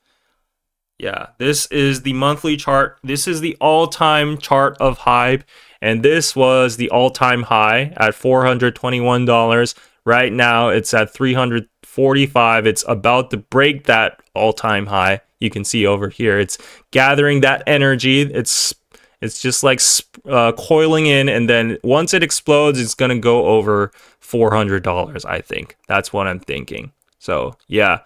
A: Yeah, this is the monthly chart. This is the all-time chart of HYBE. And this was the all-time high at $421. Right now, it's at $345. It's about to break that all-time high. You can see over here, it's gathering that energy. It's just like coiling in, and then once it explodes, it's gonna go over $400. I think that's what I'm thinking. So yeah,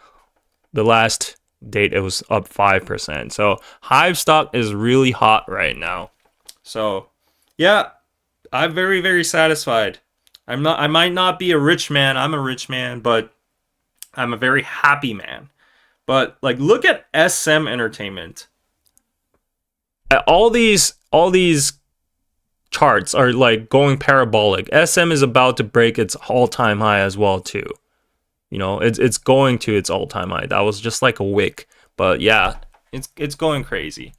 A: the last date it was up 5%. So HYBE stock is really hot right now. So yeah, I'm very, very satisfied. I might not be a rich man. I'm a rich man, but I'm a very happy man. But like, look at SM Entertainment. All these charts are like going parabolic. SM is about to break its all-time high as well too. It's going to its all-time high. That was just like a wick, but yeah, it's going crazy.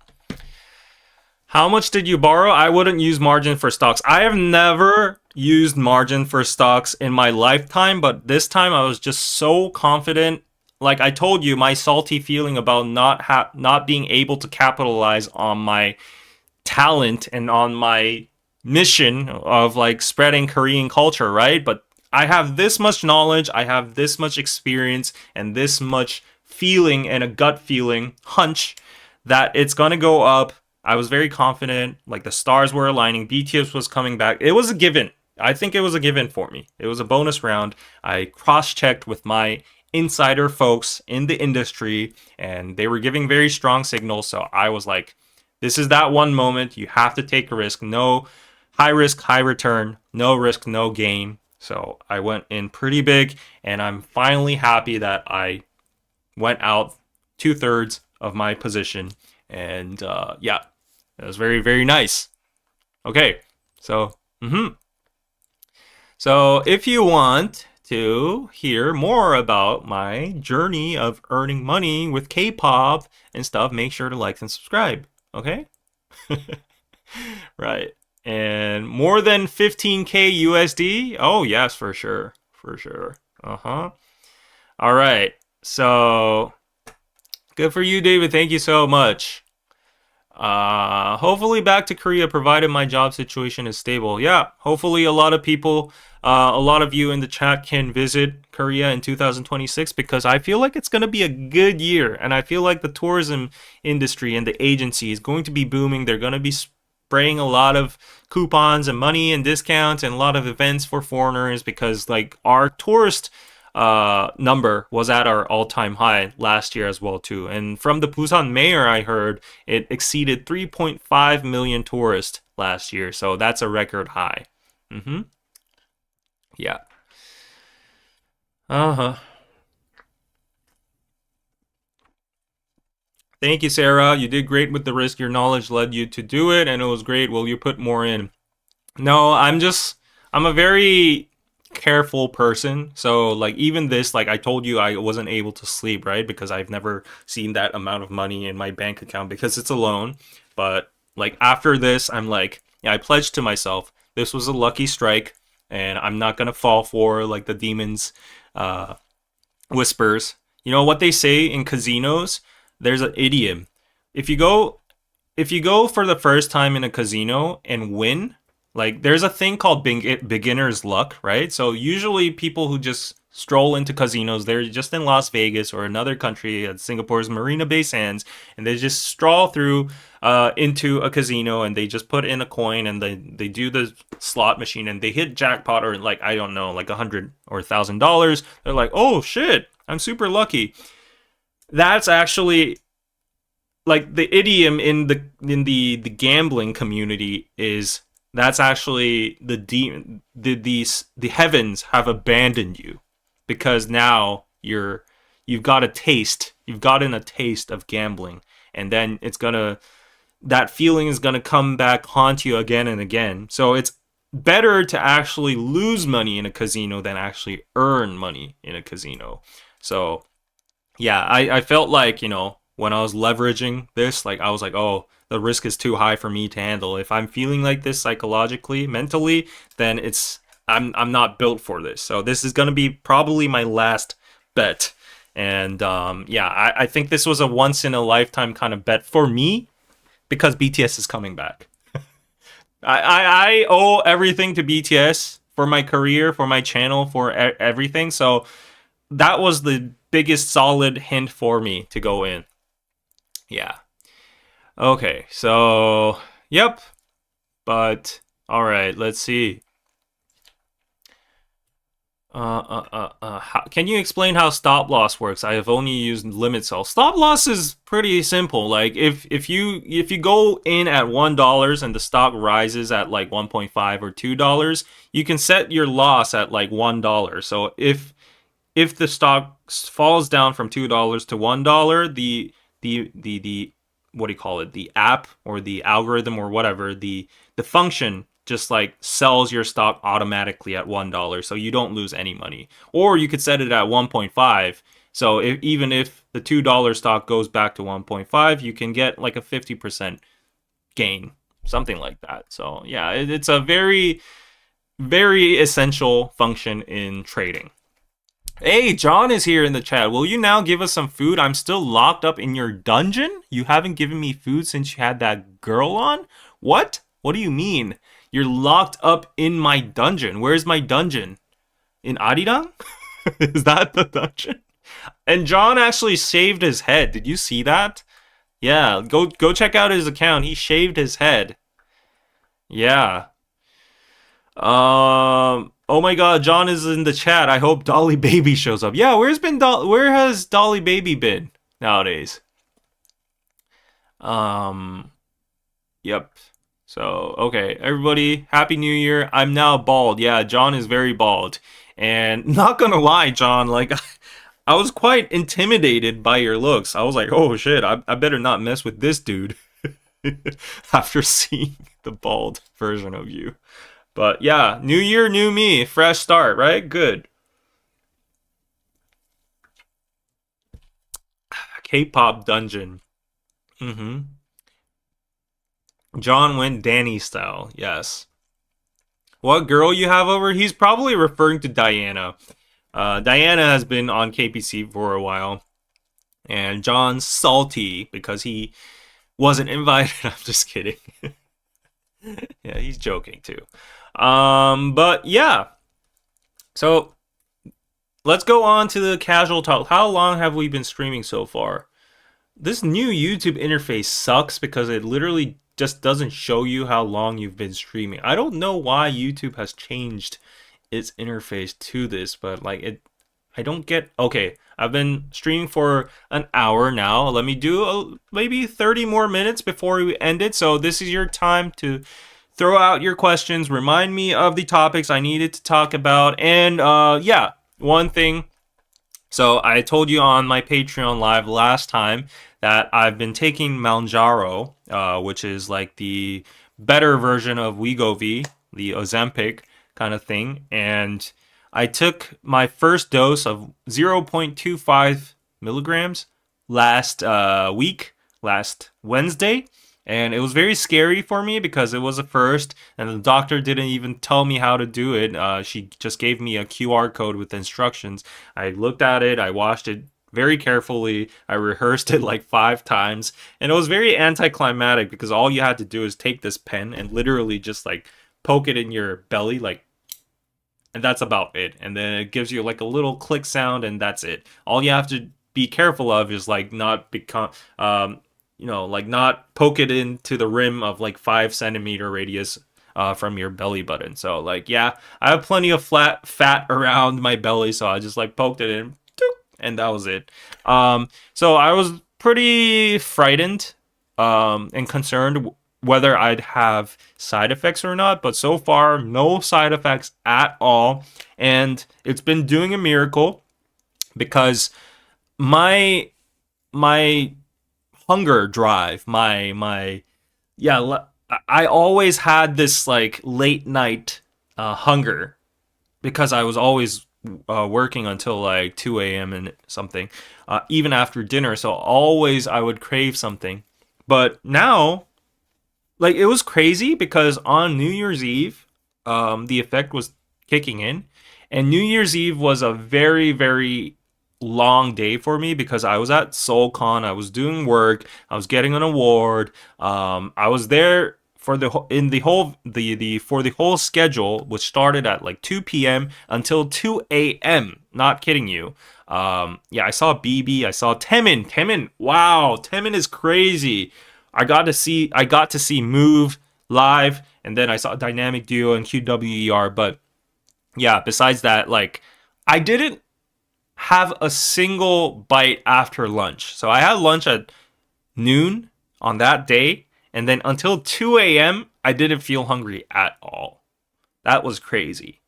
A: How much did you borrow? I wouldn't use margin for stocks. I have never used margin for stocks in my lifetime, but this time I was just so confident. Like I told you, my salty feeling about not being able to capitalize on my talent and on my mission of like spreading Korean culture, right? But I have this much knowledge, I have this much experience, and this much feeling and a gut feeling, hunch, that it's gonna go up. I was very confident, like the stars were aligning, BTS was coming back. It was a given. I think it was a given for me. It was a bonus round. I cross-checked with my insider folks in the industry, and they were giving very strong signals. So I was like, this is that one moment. You have to take a risk. No high risk, high return. No risk, no gain. So I went in pretty big, and I'm finally happy that I went out 2/3 of my position. And yeah, it was very, very nice. Okay, so so if you want to hear more about my journey of earning money with K-pop and stuff, make sure to like and subscribe. Okay? Right. And more than 15K USD? Oh, yes, for sure. For sure. Uh-huh. All right. So good for you, David. Thank you so much. Hopefully back to Korea, provided my job situation is stable. Yeah, hopefully a lot of people, a lot of you in the chat can visit Korea in 2026, because I feel like it's going to be a good year. And I feel like the tourism industry and the agency is going to be booming. They're going to be spraying a lot of coupons and money and discounts and a lot of events for foreigners, because like our tourist number was at our all-time high last year as well too. And from the Busan mayor, I heard it exceeded 3.5 million tourists last year. So that's a record high. Yeah. Thank you, Sarah. You did great with the risk. Your knowledge led you to do it, and it was great. Will you put more in? No, I'm a very careful person. So like, even this, like I told you, I wasn't able to sleep, right? Because I've never seen that amount of money in my bank account, because it's a loan. But like after this, I'm like, yeah, I pledged to myself, this was a lucky strike, and I'm not gonna fall for like the demons whispers. You know what they say in casinos? There's an idiom. If you go for the first time in a casino and win, like there's a thing called beginner's luck, right? So usually people who just stroll into casinos. They're just in Las Vegas or another country at Singapore's Marina Bay Sands, and they just stroll through into a casino, and they just put in a coin, and they do the slot machine, and they hit jackpot, or like, I don't know, like $100 or $1,000. They're like, oh shit, I'm super lucky. That's actually like the idiom in the gambling community is that's actually the heavens have abandoned you, because now you've got a taste, you've gotten a taste of gambling, and then that feeling is gonna come back, haunt you again and again. So it's better to actually lose money in a casino than actually earn money in a casino. So yeah, I felt like, when I was leveraging this, like I was like, oh, the risk is too high for me to handle. If I'm feeling like this psychologically, mentally, then I'm not built for this. So this is gonna be probably my last bet. And yeah, I think this was a once in a lifetime kind of bet for me, because BTS is coming back. I owe everything to BTS for my career, for my channel, for everything. So that was the biggest solid hint for me to go in. Yeah. Okay, so yep. But all right, let's see. Can you explain how stop loss works? I have only used limit sell. Stop loss is pretty simple. Like if you go in at $1 and the stock rises at like 1.5 or $2, you can set your loss at like $1. So if the stock falls down from $2 to $1, the what do you call it? The app or the algorithm or whatever, the function just like sells your stock automatically at $1, so you don't lose any money. Or you could set it at 1.5. So even if the $2 stock goes back to 1.5, you can get like a 50% gain, something like that. So yeah, it's a very, very essential function in trading. Hey, John is here in the chat. Will you now give us some food? I'm still locked up in your dungeon? You haven't given me food since you had that girl on? What? What do you mean? You're locked up in my dungeon. Where's my dungeon? In Arirang? Is that the dungeon? And John actually shaved his head. Did you see that? Yeah, go check out his account. He shaved his head. Yeah. Oh my god, John is in the chat. I hope Dolly Baby shows up. Yeah, where has Dolly Baby been nowadays? Yep. So, okay, everybody, Happy New Year. I'm now bald. Yeah, John is very bald. And not gonna lie, John, like I was quite intimidated by your looks. I was like, oh shit, I better not mess with this dude after seeing the bald version of you. But yeah, new year, new me, fresh start, right? Good. K-pop dungeon. John went Danny style, yes. What girl you have over? He's probably referring to Diana. Diana has been on KPC for a while. And John's salty because he wasn't invited. I'm just kidding. Yeah, he's joking too. But yeah. So let's go on to the casual talk. How long have we been streaming so far? This new YouTube interface sucks because it literally just doesn't show you how long you've been streaming. I don't know why YouTube has changed its interface to this, but like I don't get. Okay, I've been streaming for an hour now. Let me do maybe 30 more minutes before we end it. So this is your time to throw out your questions, remind me of the topics I needed to talk about, and yeah, one thing. So I told you on my Patreon live last time that I've been taking Mounjaro, which is like the better version of Wegovy, the Ozempic kind of thing, and I took my first dose of 0.25 milligrams last week, last Wednesday. And it was very scary for me because it was a first, and the doctor didn't even tell me how to do it. She just gave me a QR code with instructions. I looked at it, I watched it very carefully, I rehearsed it like 5 times, and it was very anticlimactic because all you had to do is take this pen and literally just like poke it in your belly, like, and that's about it. And then it gives you like a little click sound, and that's it. All you have to be careful of is like not become like not poke it into the rim of like 5 centimeter radius from your belly button. So like, yeah, I have plenty of flat fat around my belly, so I just like poked it in, and that was it. So I was pretty frightened and concerned whether I'd have side effects or not, but so far no side effects at all, and it's been doing a miracle because my my hunger drive, my yeah, I always had this like late night hunger because I was always working until like 2 a.m. and something, even after dinner. So always I would crave something. But now, like, it was crazy because on New Year's Eve, the effect was kicking in, and New Year's Eve was a very, very long day for me because I was at SeoulCon, I was doing work, I was getting an award, I was there for the whole schedule, which started at like 2 p.m. until 2 a.m. Not kidding you. Yeah, I saw BB, I saw Temin. Temin, wow, Temin is crazy. I got to see Move live, and then I saw Dynamic Duo and QWER. But yeah, besides that, like, I didn't have a single bite after lunch. So I had lunch at noon on that day, and then until 2 a.m. I didn't feel hungry at all. That was crazy.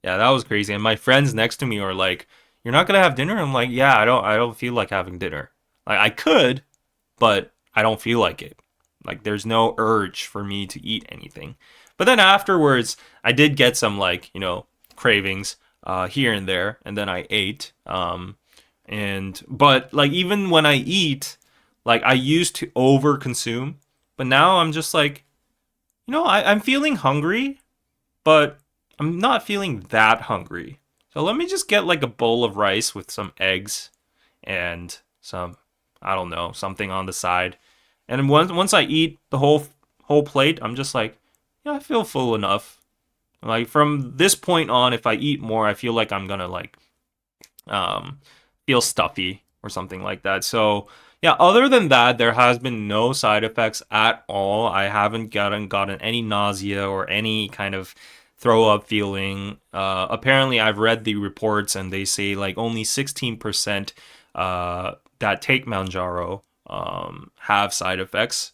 A: Yeah, that was crazy. And my friends next to me were like, "You're not gonna have dinner?" I'm like, "Yeah, I don't feel like having dinner. Like, I could, but I don't feel like it. Like, there's no urge for me to eat anything." But then afterwards, I did get some, like, cravings here and there, and then I ate. But like, even when I eat, like, I used to over consume, but now I'm just like, I'm feeling hungry, but I'm not feeling that hungry. So let me just get like a bowl of rice with some eggs and some, I don't know, something on the side. And once I eat the whole plate, I'm just like, yeah, I feel full enough. Like, from this point on, if I eat more, I feel like I'm gonna like um feel stuffy or something like that. So yeah, other than that, there has been no side effects at all. I haven't gotten any nausea or any kind of throw up feeling. Apparently, I've read the reports and they say like only 16% that take Manjaro have side effects.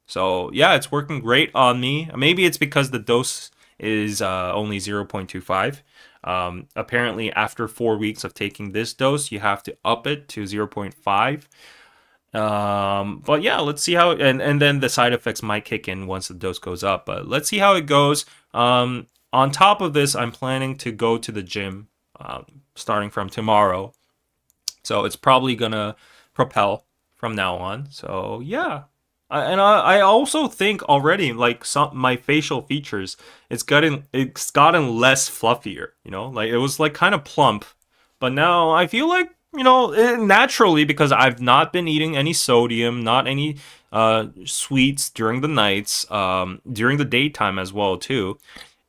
A: So yeah, it's working great on me. Maybe it's because the dose is only 0.25. Apparently, after 4 weeks of taking this dose, you have to up it to 0.5. But yeah, let's see how, and then the side effects might kick in once the dose goes up. But let's see how it goes. On top of this, I'm planning to go to the gym starting from tomorrow. So it's probably gonna propel from now on. So yeah. And I also think already, like, some my facial features, it's gotten less fluffier, like, it was like kind of plump, but now I feel like, naturally, because I've not been eating any sodium, not any sweets during the nights, during the daytime as well too.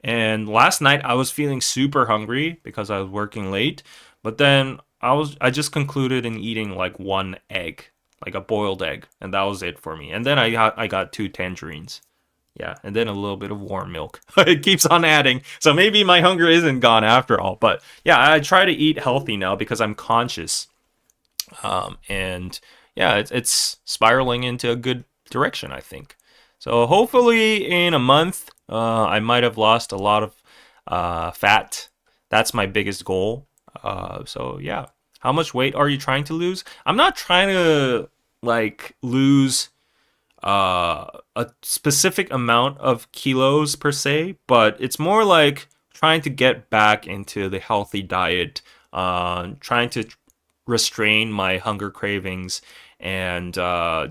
A: And last night I was feeling super hungry because I was working late, but then I just concluded in eating like one egg, like a boiled egg, and that was it for me. And then I got 2 tangerines. Yeah, and then a little bit of warm milk. It keeps on adding. So maybe my hunger isn't gone after all. But yeah, I try to eat healthy now because I'm conscious. And yeah, it's spiraling into a good direction, I think. So hopefully in a month, I might have lost a lot of fat. That's my biggest goal. So yeah. How much weight are you trying to lose? I'm not trying to like lose a specific amount of kilos per se, but it's more like trying to get back into the healthy diet, trying to restrain my hunger cravings and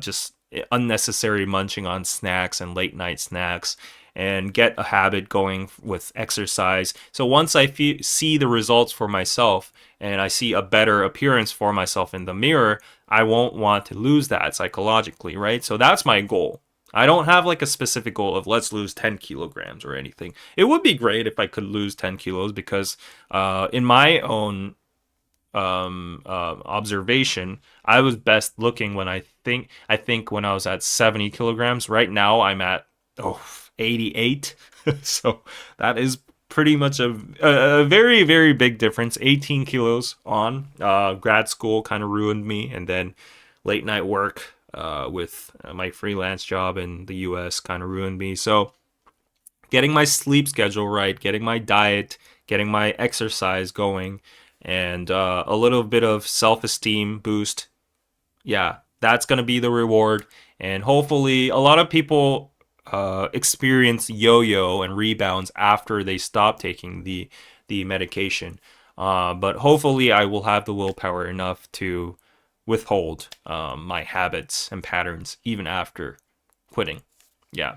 A: just unnecessary munching on snacks and late night snacks, and get a habit going with exercise. So once I see the results for myself and I see a better appearance for myself in the mirror, I won't want to lose that psychologically, right? So that's my goal. I don't have like a specific goal of let's lose 10 kilograms or anything. It would be great if I could lose 10 kilos because in my own observation, I was best looking when I think when I was at 70 kilograms. Right now I'm at 88. So that is pretty much a very, very big difference. 18 kilos on. Grad school kind of ruined me, and then late night work with my freelance job in the US kind of ruined me. So getting my sleep schedule right, getting my diet, getting my exercise going, and a little bit of self-esteem boost. Yeah, that's gonna be the reward. And hopefully, a lot of people experience yo-yo and rebounds after they stop taking the medication. But hopefully, I will have the willpower enough to withhold my habits and patterns even after quitting. Yeah.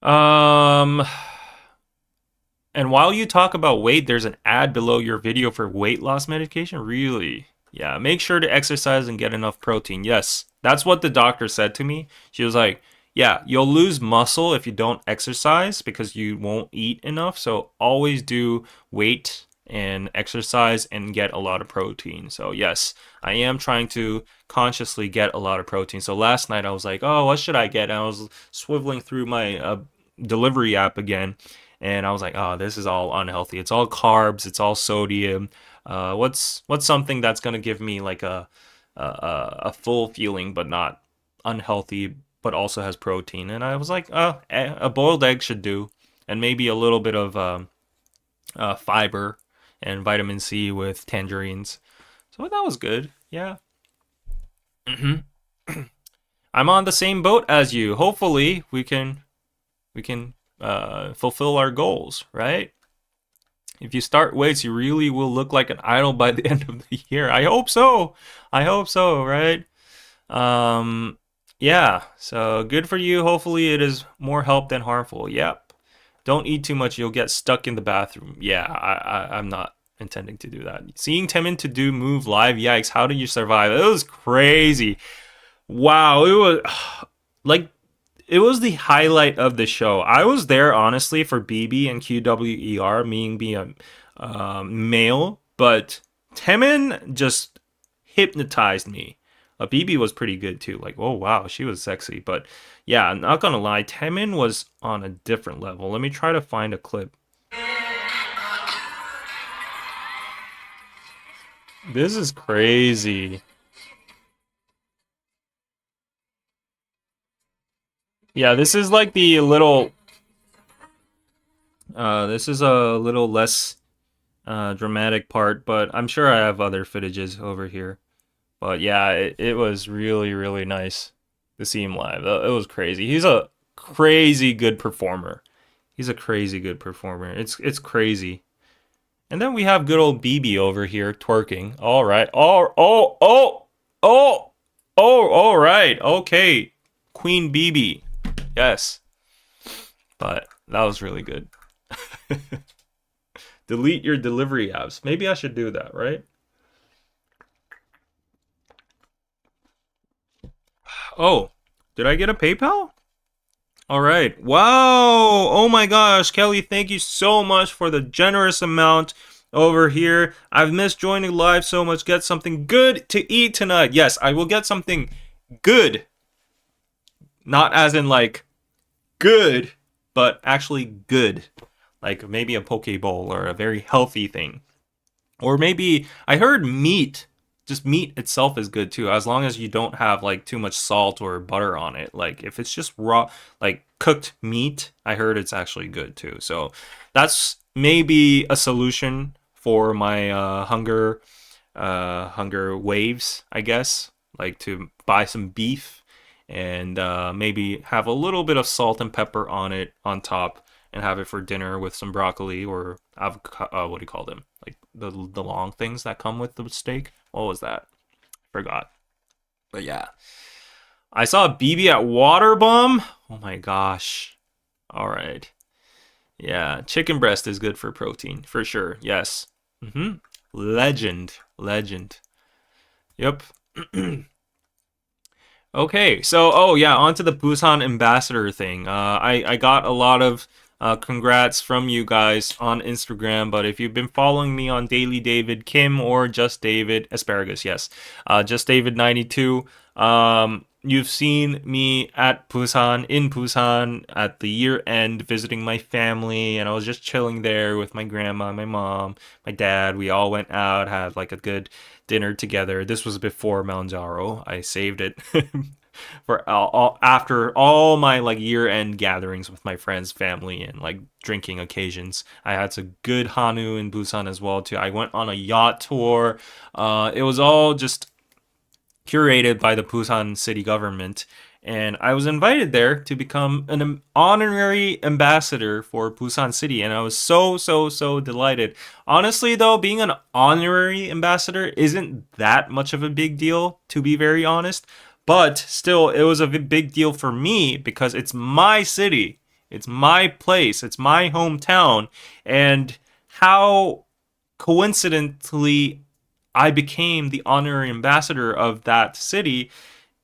A: Um, and while you talk about weight, there's an ad below your video for weight loss medication. Really? Yeah, make sure to exercise and get enough protein. Yes, that's what the doctor said to me. She was like, yeah, you'll lose muscle if you don't exercise because you won't eat enough. So always do weight and exercise and get a lot of protein. So yes, I am trying to consciously get a lot of protein. So last night I was like, oh, what should I get? And I was swiveling through my delivery app again, and I was like, oh, this is all unhealthy. It's all carbs. It's all sodium. What's something that's gonna give me like a full feeling, but not unhealthy, but also has protein? And I was like, a boiled egg should do, and maybe a little bit of fiber and vitamin C with tangerines. So that was good. Yeah. I'm on the same boat as you. Hopefully, we can fulfill our goals, right? If you start weights, you really will look like an idol by the end of the year. I hope so. I hope so, right? Um, yeah. So good for you. Hopefully, it is more help than harmful. Yep. Don't eat too much. You'll get stuck in the bathroom. Yeah, I'm not intending to do that. Seeing Temin to do move live. Yikes! How did you survive? It was crazy. Wow, it was like it was the highlight of the show. I was there honestly for BB and QWER, meaning being a male, but Temin just hypnotized me. BB was pretty good too. Like, oh wow, she was sexy. But yeah, I'm not gonna lie, Temin was on a different level. Let me try to find a clip. This is crazy. Yeah, this is like the little. This is a little less dramatic part, but I'm sure I have other footages over here. But yeah, it was really, really nice to see him live. It was crazy. He's a crazy good performer. He's a crazy good performer. It's crazy. And then we have good old BB over here twerking. All right. All right. Okay. Queen BB. Yes. But that was really good. Delete your delivery apps. Maybe I should do that, right? Oh, did I get a PayPal? All right. Wow. Oh my gosh, Kelly, thank you so much for the generous amount over here. I've missed joining live so much. Get something good to eat tonight. Yes, I will get something good. Not as in like good, but actually good. Like maybe a poke bowl or a very healthy thing. Or maybe I heard meat. Just meat itself is good too, as long as you don't have like too much salt or butter on it. Like if it's just raw, like cooked meat, I heard it's actually good too. So that's maybe a solution for my hunger waves, I guess. Like to buy some beef and maybe have a little bit of salt and pepper on it on top and have it for dinner with some broccoli or avocado. What do you call them? Like the long things that come with the steak. What was that? Forgot. But yeah, I saw BB at Waterbomb. Oh my gosh. All right. Yeah, chicken breast is good for protein for sure. Yes. Legend. Yep. Okay, so oh yeah, onto the Busan ambassador thing. I got a lot of congrats from you guys on Instagram, but if you've been following me on Daily David Kim or Just David Asparagus, yes, Just David 92, you've seen me at Busan in Busan at the year end visiting my family, and I was just chilling there with my grandma, my mom, my dad. We all went out, had like a good dinner together. This was before Mounjaro. I saved it for after all my like year end gatherings with my friends, family, and like drinking occasions. I had some good Hanu in Busan as well too. I went on a yacht tour. It was all just curated by the Busan city government. And I was invited there to become an honorary ambassador for Busan City. And I was so delighted. Honestly, though, being an honorary ambassador isn't that much of a big deal, to be very honest. But still, it was a big deal for me because it's my city, it's my place, it's my hometown. And how coincidentally I became the honorary ambassador of that city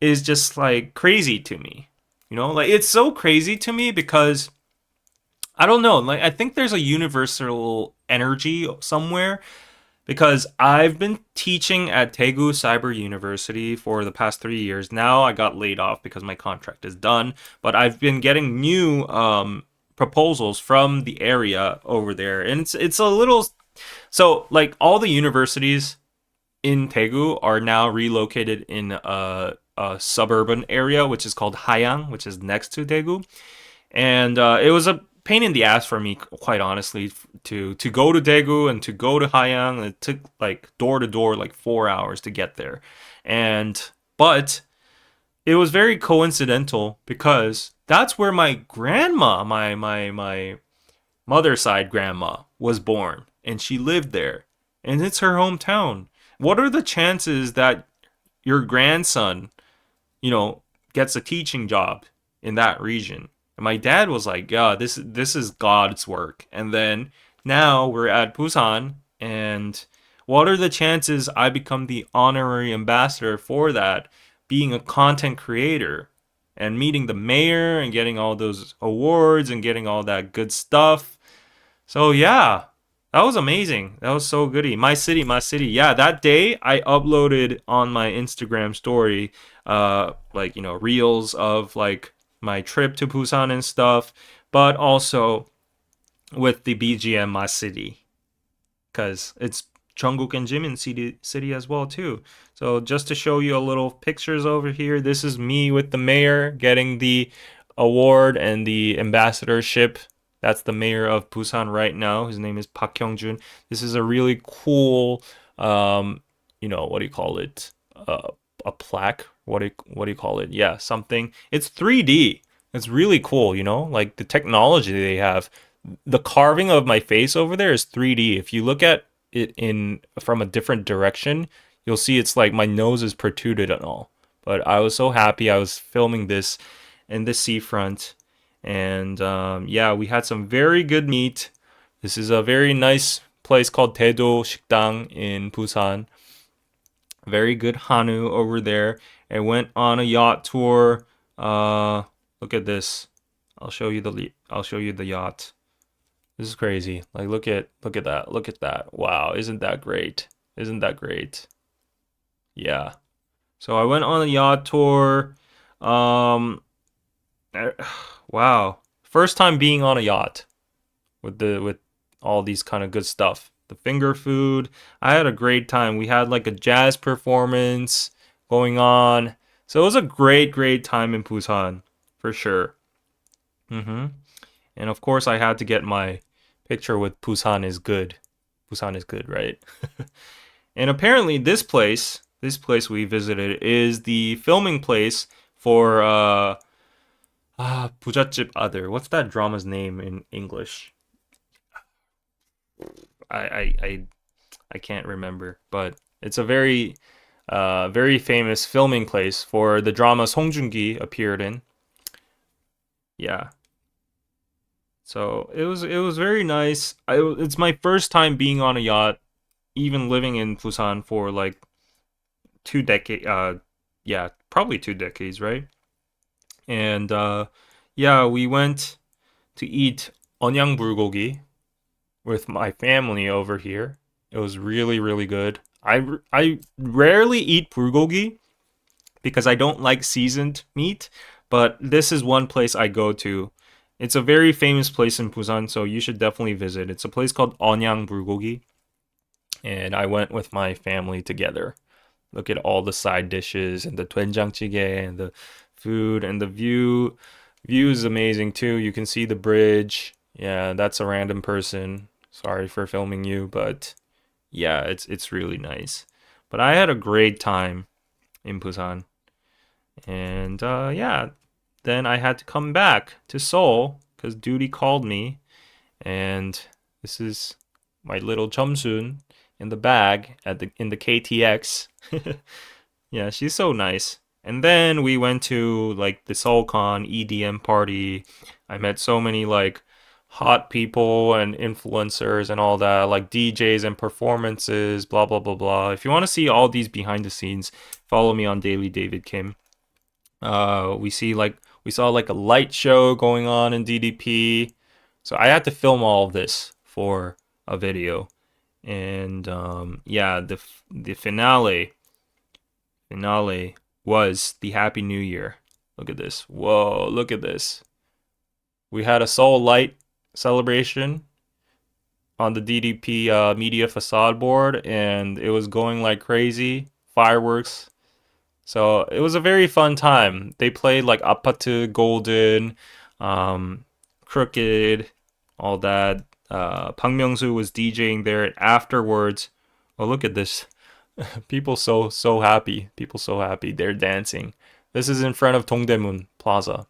A: is just like crazy to me. You know, like it's so crazy to me because I don't know, like I think there's a universal energy somewhere because I've been teaching at Daegu Cyber University for the past 3 years. Now I got laid off because my contract is done, but I've been getting new proposals from the area over there, and it's a little so like all the universities in Daegu are now relocated in a suburban area, which is called Hayang, which is next to Daegu. And it was a pain in the ass for me, quite honestly, to go to Daegu and to go to Hayang. It took like door to door, like 4 hours to get there. And but it was very coincidental because that's where my grandma, my mother's side grandma, was born, and she lived there, and it's her hometown. What are the chances that your grandson, gets a teaching job in that region? And my dad was like, "Yeah, this is God's work." And then now we're at Busan, and what are the chances I become the honorary ambassador for that, being a content creator and meeting the mayor and getting all those awards and getting all that good stuff? So yeah, that was amazing. That was so goody. My city, my city. Yeah, that day I uploaded on my Instagram story, like reels of like my trip to Busan and stuff, but also with the BGM my city, because it's Jungkook and Jimin city as well too. So just to show you a little pictures over here, this is me with the mayor getting the award and the ambassadorship. That's the mayor of Busan right now. His name is Park Hyung-jun. This is a really cool, what do you call it? A plaque. What do you call it? Yeah, something. It's 3D. It's really cool. Like the technology they have. The carving of my face over there is 3D. If you look at it in from a different direction, you'll see it's like my nose is protruded and all. But I was so happy. I was filming this in the seafront, and yeah, we had some very good meat. This is a very nice place called Daedo Sikdang in Busan. Very good Hanu over there. I went on a yacht tour. Look at this. I'll show you the yacht. This is crazy. Like look at that. Look at that. Wow, isn't that great? Isn't that great? Yeah. So I went on a yacht tour. Um wow. First time being on a yacht with all these kind of good stuff. The finger food. I had a great time. We had like a jazz performance going on. So it was a great time in Busan for sure. Mhm. And of course I had to get my picture with Busan is good. Busan is good, right? And apparently this place we visited is the filming place for 부잣집 아들. What's that drama's name in English? I I I, I can't remember, but it's a very famous filming place for the drama Song Joong-ki appeared in. Yeah. So it was very nice. It's my first time being on a yacht, even living in Busan for like 2 decades. Yeah, probably 2 decades, right? And yeah, we went to eat onyang bulgogi with my family over here. It was really, really good. I rarely eat bulgogi because I don't like seasoned meat, but this is one place I go to. It's a very famous place in Busan, so you should definitely visit. It's a place called onyang bulgogi, and I went with my family together. Look at all the side dishes and the doenjang and the food and the view. View is amazing too. You can see the bridge. Yeah, that's a random person. Sorry for filming you, but yeah, it's really nice. But I had a great time in Busan. And yeah, then I had to come back to Seoul because duty called me. And this is my little chumsoon in the bag at the in the KTX. Yeah, she's so nice. And then we went to like the SeoulCon EDM party. I met so many like hot people and influencers and all that, like DJs and performances, blah blah blah blah. If you want to see all these behind the scenes, follow me on Daily David Kim. We saw like a light show going on in DDP. So I had to film all of this for a video. And yeah, the finale was the Happy New Year. Look at this. Whoa, look at this. We had a Soul Light celebration on the DDP media facade board, and it was going like crazy. Fireworks. So it was a very fun time. They played like Apatu, Golden, Crooked, all that. Pang Myung-soo was DJing there afterwards. Oh, look at this. People so happy. People so happy. They're dancing. This is in front of Dongdaemun Plaza.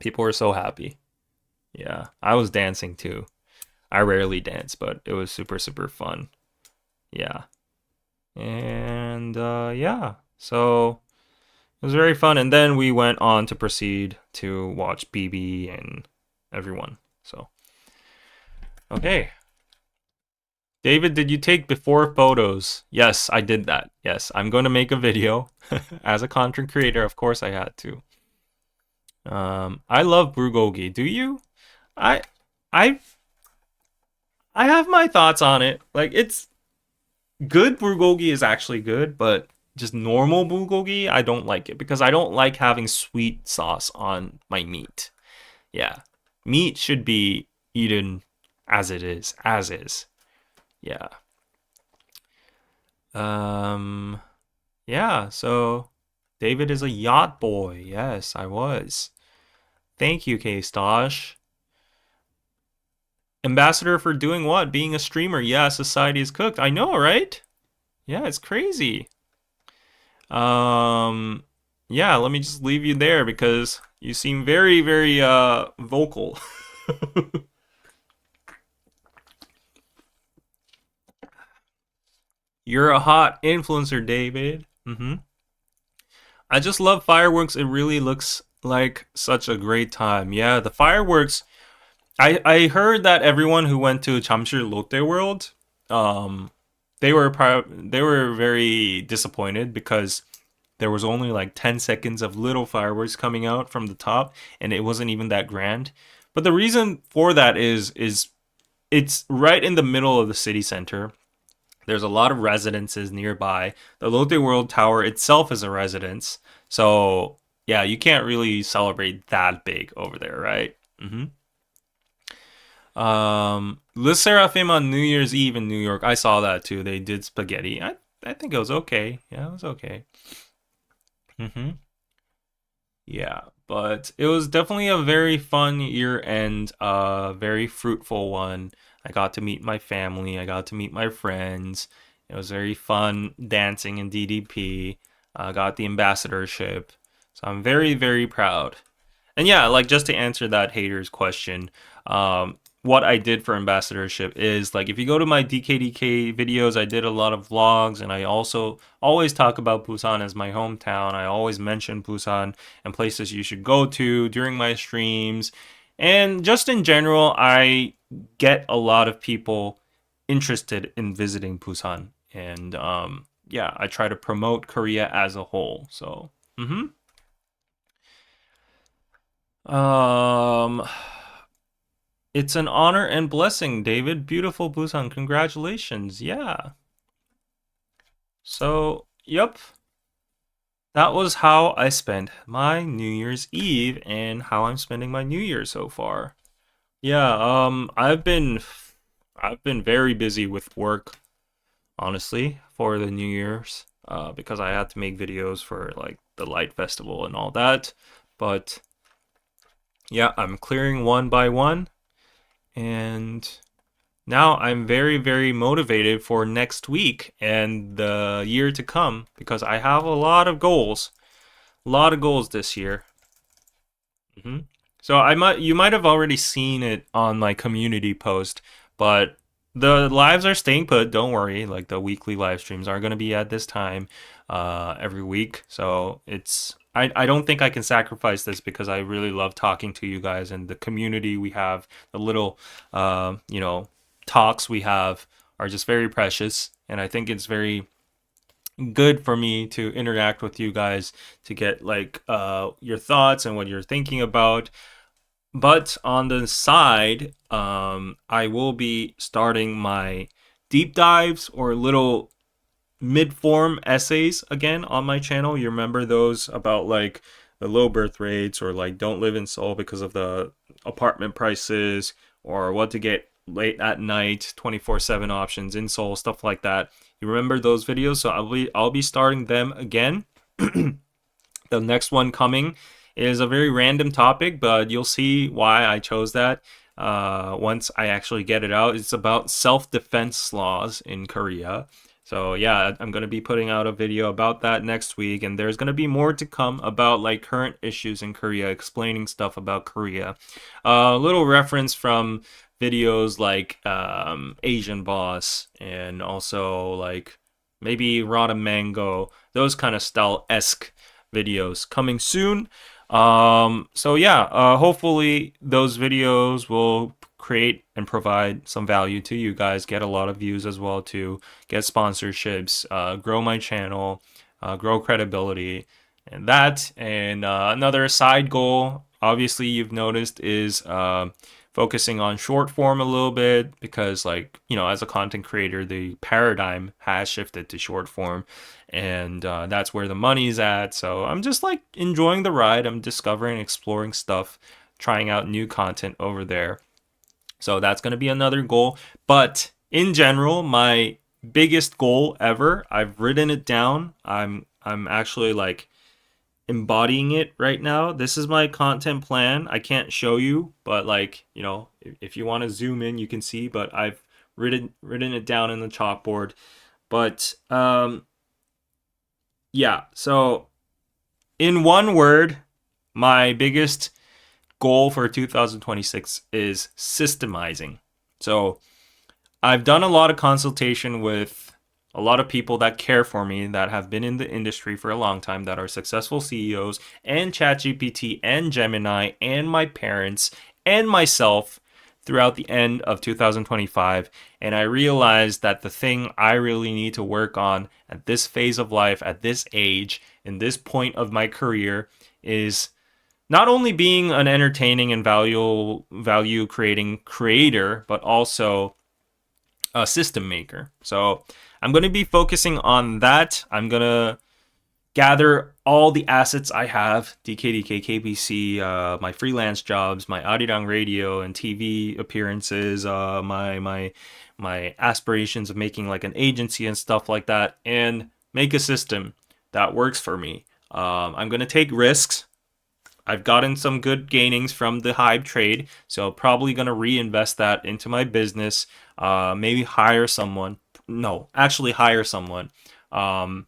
A: People were so happy. Yeah, I was dancing too. I rarely dance, but it was super super fun. Yeah. And yeah. So it was very fun, and then we went on to proceed to watch BB and everyone. So okay. David, did you take before photos? Yes, I did that. Yes, I'm going to make a video. As a content creator, of course I had to. I love bulgogi. Do you? I I I have my thoughts on it. Like it's good bulgogi is actually good, but just normal bulgogi, I don't like it because I don't like having sweet sauce on my meat. Yeah. Meat should be eaten as it is, as is. Yeah. Um, yeah, so David is a yacht boy. Yes, I was. Thank you, K-Stosh. Ambassador for doing what? Being a streamer. Yeah, society is cooked. I know, right? Yeah, it's crazy. Um, yeah, let me just leave you there because you seem very, very vocal. You're a hot influencer, David. I just love fireworks. It really looks like such a great time. Yeah, the fireworks. I heard that everyone who went to Jamsil Lotte World, um, they were very disappointed because there was only like 10 seconds of little fireworks coming out from the top, and it wasn't even that grand. But the reason for that is it's right in the middle of the city center. There's a lot of residences nearby. The Lotte World Tower itself is a residence. So, yeah, you can't really celebrate that big over there, right? Le Seraphim on New Year's Eve in New York. I saw that too. They did spaghetti. I think it was okay. Yeah, it was okay. hmm Yeah, but it was definitely a very fun year end, very fruitful one. I got to meet my family, I got to meet my friends. It was very fun dancing in DDP. I got the ambassadorship. So I'm very, very proud. And yeah, like just to answer that hater's question, what I did for ambassadorship is like if you go to my DKDK videos, I did a lot of vlogs, and I also always talk about Busan as my hometown. I always mention Busan and places you should go to during my streams. And just in general, I get a lot of people interested in visiting Busan. And yeah, I try to promote Korea as a whole. So Mm-hmm. Um, it's an honor and blessing, David. Beautiful Busan. Congratulations. Yeah. So, yep. That was how I spent my New Year's Eve and how I'm spending my New Year so far. Yeah, I've been very busy with work, honestly, for the New Year's, because I had to make videos for like the Light Festival and all that. But yeah, I'm clearing one by one, and now I'm very, very motivated for next week and the year to come because I have a lot of goals this year. hmm So you might have already seen it on my community post, but the lives are staying put. Don't worry, like the weekly live streams are going to be at this time, every week. So I don't think I can sacrifice this because I really love talking to you guys and the community we have, the little, talks we have are just very precious, and I think it's very good for me to interact with you guys to get like your thoughts and what you're thinking about. But on the side, I will be starting my deep dives or little mid-form essays again on my channel. You remember those about like the low birth rates or like don't live in Seoul because of the apartment prices or what to get late at night 24/7 options in Seoul, stuff like that. You remember those videos? So I'll be starting them again. The next one coming is a very random topic, but you'll see why I chose that once I actually get it out. It's about self-defense laws in Korea. So yeah, I'm going to be putting out a video about that next week, and there's going to be more to come about like current issues in Korea, explaining stuff about Korea. A little reference from videos like Asian Boss and also like maybe Rada Mango, those kind of style-esque videos coming soon. So yeah, hopefully those videos will create and provide some value to you guys, get a lot of views as well to get sponsorships, grow my channel, grow credibility, and that. And another side goal, obviously you've noticed, is focusing on short form a little bit because like, as a content creator, the paradigm has shifted to short form, and that's where the money's at. So I'm just like enjoying the ride. I'm discovering, exploring stuff, trying out new content over there. So that's going to be another goal. But in general, my biggest goal ever, I've written it down. I'm actually like embodying it right now. This is my content plan. I can't show you, but like, if you want to zoom in, you can see, but I've written it down in the chalkboard. But yeah, so in one word, my biggest goal for 2026 is systemizing. So I've done a lot of consultation with a lot of people that care for me, that have been in the industry for a long time, that are successful CEOs, and ChatGPT and Gemini and my parents and myself throughout the end of 2025. And I realized that the thing I really need to work on at this phase of life, at this age, in this point of my career, is not only being an entertaining and value creating creator, but also a system maker. So I'm going to be focusing on that. I'm going to gather all the assets I have, DKDK, KPC, my freelance jobs, my Arirang radio and TV appearances, my aspirations of making like an agency and stuff like that, and make a system that works for me. I'm going to take risks. I've gotten some good gainings from the HYBE trade, so probably going to reinvest that into my business. Maybe hire someone. No, actually hire someone. Pump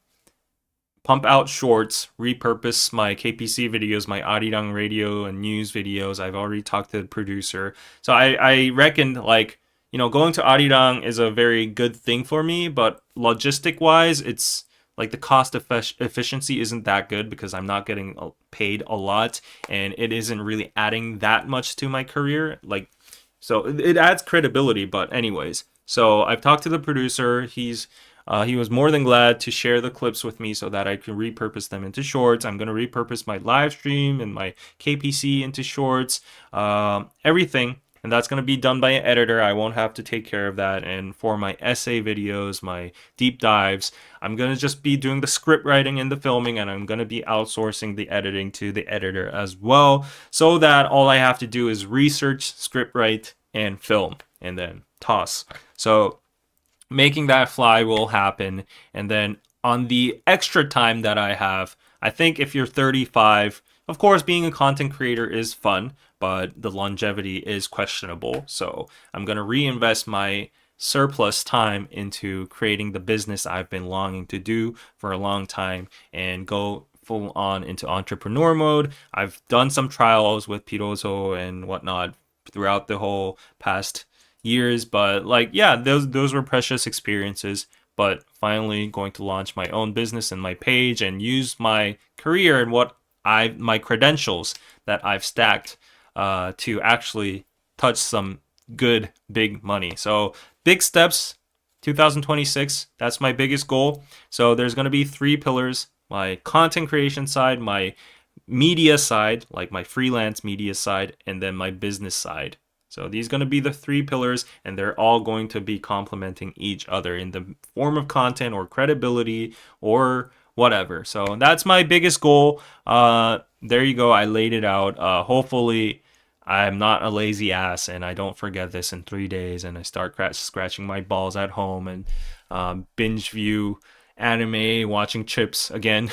A: out shorts, repurpose my KPC videos, my Arirang radio and news videos. I've already talked to the producer. So I reckon like, going to Arirang is a very good thing for me, but logistic wise, it's like the cost efficiency isn't that good because I'm not getting paid a lot, and it isn't really adding that much to my career. Like, so it adds credibility, but anyways. So I've talked to the producer. He's He was more than glad to share the clips with me so that I can repurpose them into shorts. I'm going to repurpose my live stream and my KPC into shorts, everything. And that's going to be done by an editor. I won't have to take care of that. And for my essay videos, my deep dives, I'm going to just be doing the script writing and the filming, and I'm going to be outsourcing the editing to the editor as well, so that all I have to do is research, script write, and film, and then toss. So making that fly will happen. And then on the extra time that I have, I think if you're 35, of course, being a content creator is fun, but the longevity is questionable. So I'm going to reinvest my surplus time into creating the business I've been longing to do for a long time and go full on into entrepreneur mode. I've done some trials with Piroso and whatnot throughout the whole past years, but like, yeah, those were precious experiences. But finally going to launch my own business and my page and use my career and my credentials that I've stacked to actually touch some good big money. So big steps, 2026, that's my biggest goal. So there's going to be 3 pillars: my content creation side, my media side, like my freelance media side, and then my business side. So these are going to be the 3 pillars, and they're all going to be complementing each other in the form of content or credibility or whatever. So that's my biggest goal. There you go. I laid it out. Hopefully I'm not a lazy ass and I don't forget this in 3 days and I start scratching my balls at home and binge view anime, watching chips again.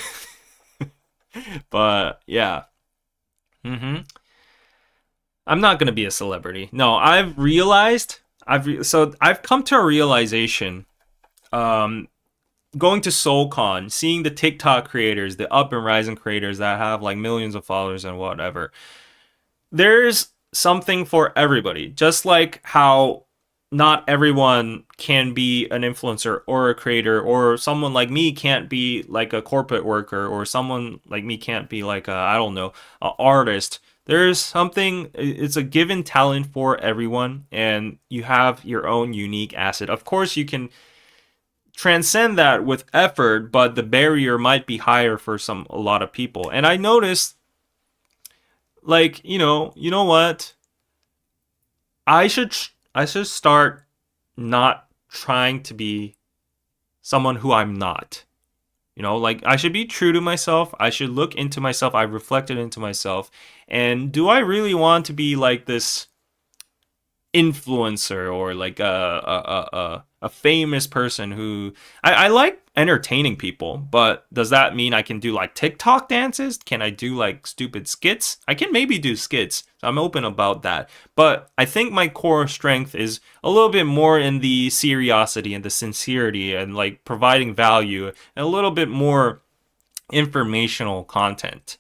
A: But yeah. I'm not going to be a celebrity. No, I've come to a realization, going to SeoulCon, seeing the TikTok creators, the up and rising creators that have like millions of followers and whatever. There's something for everybody. Just like how not everyone can be an influencer or a creator, or someone like me can't be like a corporate worker, or someone like me can't be like I don't know, an artist. There's something, it's a given talent for everyone, and you have your own unique asset. Of course, you can transcend that with effort, but the barrier might be higher for a lot of people. And I noticed, like, you know what? I should start not trying to be someone who I'm not. Like, I should be true to myself. I should look into myself. I've reflected into myself. And do I really want to be like this influencer or like a famous person who I like entertaining people, but does that mean I can do like TikTok dances? Can I do like stupid skits? I can maybe do skits. I'm open about that. But I think my core strength is a little bit more in the seriosity and the sincerity and like providing value and a little bit more informational content.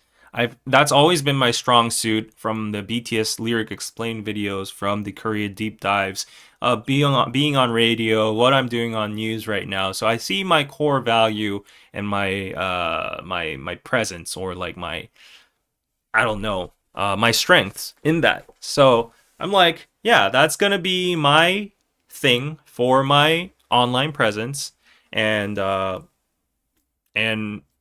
A: That's always been my strong suit, from the BTS lyric explain videos, from the Korea deep dives, being on radio, what I'm doing on news right now. So I see my core value and my my presence, or like my, I don't know, my strengths in that. So I'm like, yeah, that's gonna be my thing for my online presence, and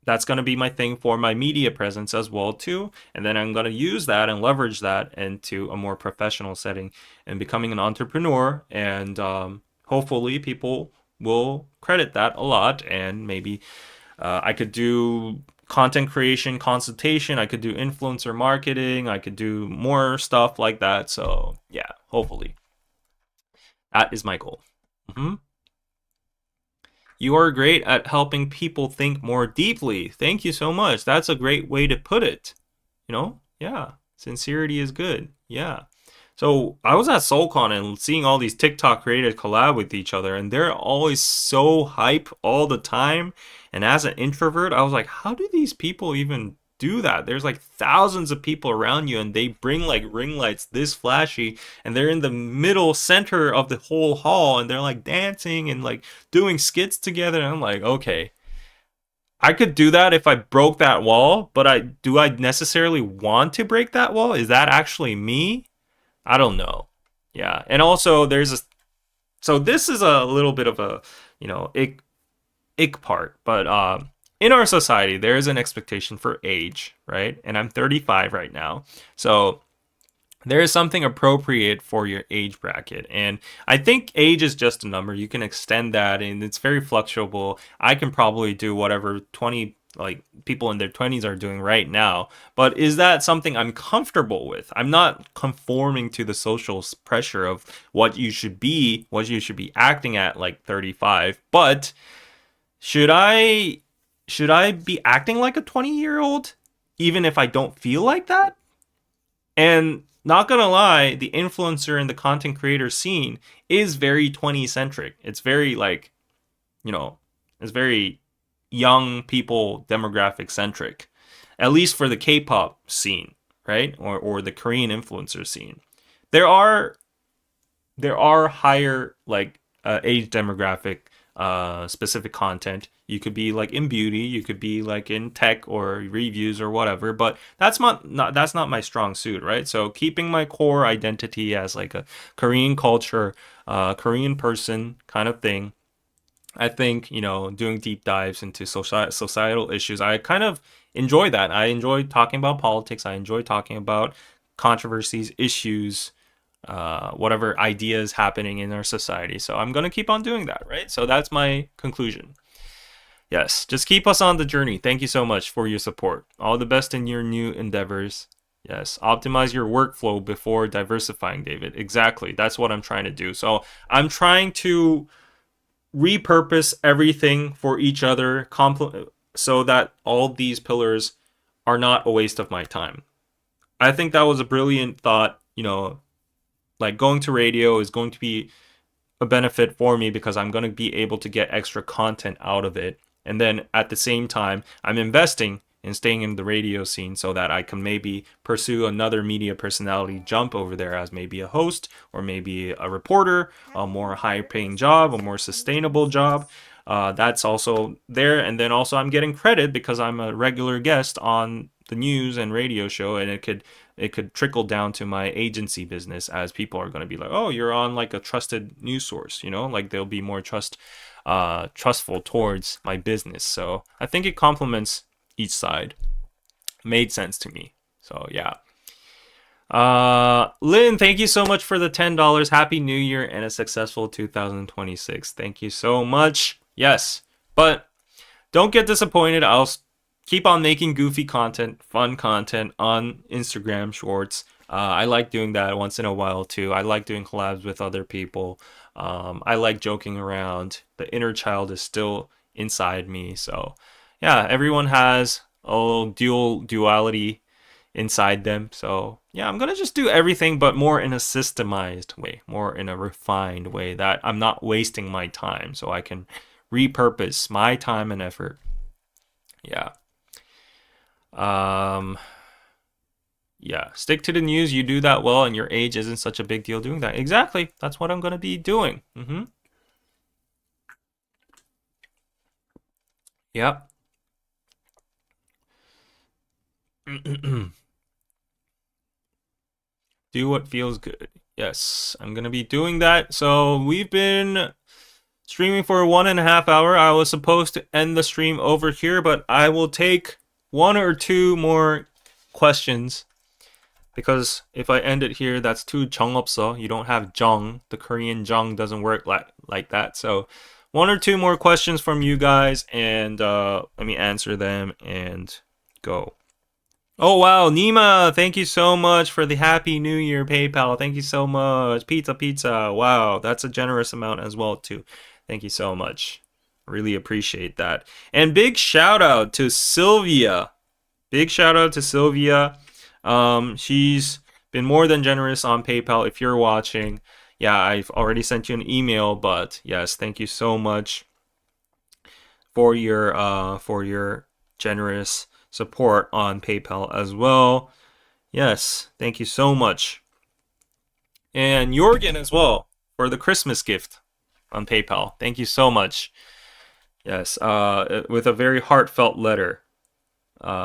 A: that's going to be my thing for my media presence as well too. And then I'm going to use that and leverage that into a more professional setting and becoming an entrepreneur. And hopefully people will credit that a lot. And maybe I could do content creation consultation. I could do influencer marketing. I could do more stuff like that. So yeah, hopefully that is my goal. You are great at helping people think more deeply. Thank you so much. That's a great way to put it. Yeah. Sincerity is good. Yeah. So I was at SeoulCon and seeing all these TikTok creators collab with each other, and they're always so hype all the time. And as an introvert, I was like, how do these people even do that? There's like thousands of people around you, and they bring like ring lights this flashy, and they're in the middle center of the whole hall, and they're like dancing and like doing skits together. And I'm like, okay, I could do that if I broke that wall, but do I necessarily want to break that wall? Is that actually me? I don't know. Yeah. And also so this is a little bit of a, ick part, but in our society, there is an expectation for age, right? And I'm 35 right now, so there is something appropriate for your age bracket. And I think age is just a number. You can extend that and it's very fluctuable. I can probably do whatever 20 like people in their 20s are doing right now. But is that something I'm comfortable with? I'm not conforming to the social pressure of what you should be acting at like 35. But should I should I be acting like a 20-year-old even if I don't feel like that? And not gonna lie, the influencer and the content creator scene is very 20 centric. It's very like, you know, it's very young people demographic centric, at least for the K-pop scene, right? Or the Korean influencer scene. There are there are higher like age demographic specific content. You could be like in beauty, you could be like in tech or reviews or whatever, but that's not my strong suit, right? So keeping my core identity as like a Korean culture, Korean person kind of thing. I think, doing deep dives into societal issues, I kind of enjoy that. I enjoy talking about politics. I enjoy talking about controversies, issues, whatever ideas happening in our society. So I'm going to keep on doing that, right? So that's my conclusion. Yes, just keep us on the journey. Thank you so much for your support. All the best in your new endeavors. Yes, optimize your workflow before diversifying, David. Exactly. That's what I'm trying to do. So I'm trying to repurpose everything for each other so that all these pillars are not a waste of my time. I think that was a brilliant thought. Like going to radio is going to be a benefit for me because I'm going to be able to get extra content out of it. And then at the same time, I'm investing in staying in the radio scene so that I can maybe pursue another media personality jump over there as maybe a host or maybe a reporter, a more high paying job, a more sustainable job. That's also there. And then also I'm getting credit because I'm a regular guest on the news and radio show, and it could trickle down to my agency business as people are going to be like, oh, you're on like a trusted news source, like they'll be more trustful towards my business. So I think it complements each side. Made sense to me. So yeah. Lynn, thank you so much for the $10. Happy New Year and a successful 2026. Thank you so much. Yes, but don't get disappointed. I'll keep on making goofy content, fun content on Instagram Shorts. I like doing that once in a while too. I like doing collabs with other people. I like joking around. The inner child is still inside me. So yeah, everyone has a little duality inside them. So yeah, I'm gonna just do everything, but more in a systemized way, more in a refined way that I'm not wasting my time, so I can repurpose my time and effort. Yeah. Yeah, stick to the news. You do that well, and your age isn't such a big deal doing that. Exactly. That's what I'm gonna be doing. Yep. Do what feels good. Yes, I'm gonna be doing that. So we've been streaming for 1.5 hours. I was supposed to end the stream over here, but I will take one or two more questions because if I end it here, that's too 정없어. You don't have 정. The Korean 정 doesn't work like that. So one or two more questions from you guys, and let me answer them and go. Oh wow, Nima, thank you so much for the Happy New Year PayPal. Thank you so much. Pizza. Wow, that's a generous amount as well too. Thank you so much. Really appreciate that. And big shout out to Sylvia. Big shout out to Sylvia. She's been more than generous on PayPal. If you're watching, yeah, I've already sent you an email, but yes, thank you so much for your generous support on PayPal as well. Yes, thank you so much. And Jorgen as well for the Christmas gift on PayPal. Thank you so much. Yes, with a very heartfelt letter.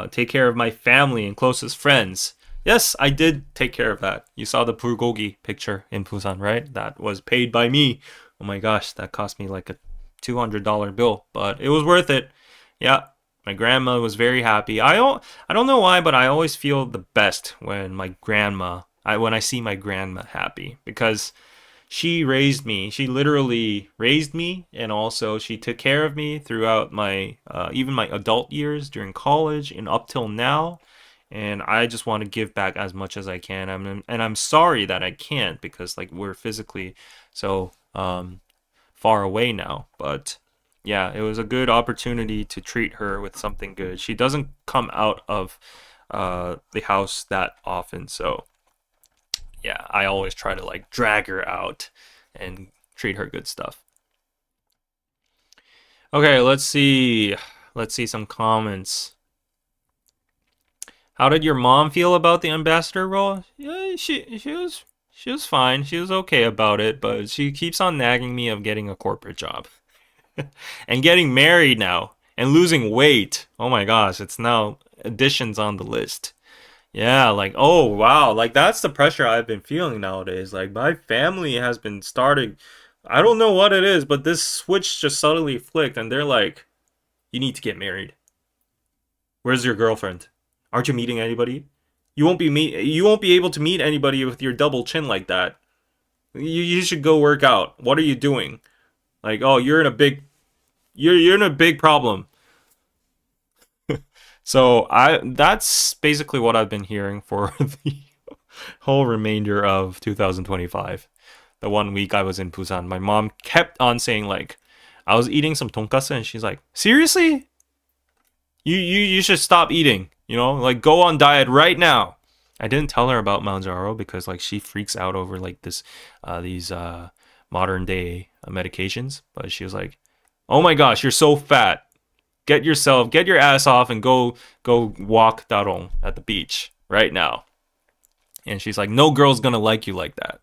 A: Take care of my family and closest friends. Yes, I did take care of that. You saw the bulgogi picture in Busan, right? That was paid by me. Oh my gosh, that cost me like $200 bill, but it was worth it. Yeah, my grandma was very happy. I don't know why, but I always feel the best when when I see my grandma happy, because she raised me. She literally raised me, and also she took care of me throughout my even my adult years during college and up till now. And I just want to give back as much as I can. I'm sorry that I can't, because like we're physically so far away now. But yeah, it was a good opportunity to treat her with something good. She doesn't come out of the house that often, so yeah, I always try to like drag her out and treat her good stuff. Okay, let's see. Let's see some comments. How did your mom feel about the ambassador role? Yeah, she was fine. She was okay about it, but she keeps on nagging me of getting a corporate job and getting married now and losing weight. Oh my gosh, it's now additions on the list. Yeah, like, oh wow, like that's the pressure I've been feeling nowadays. Like my family has been starting, I don't know what it is, but this switch just suddenly flicked and they're like, you need to get married. Where's your girlfriend? Aren't you meeting anybody? You won't be able to meet anybody with your double chin like that. You should go work out. What are you doing? Like, oh, you're in a big problem. So I that's basically what I've been hearing for the whole remainder of 2025. The 1 week I was in Busan, my mom kept on saying like, I was eating some tonkatsu and she's like, seriously? You should stop eating. You know, like go on diet right now. I didn't tell her about Mounjaro because like she freaks out over like these modern day medications. But she was like, "Oh my gosh, you're so fat. Get your ass off and go walk darong at the beach right now." And she's like, "No girl's gonna like you like that."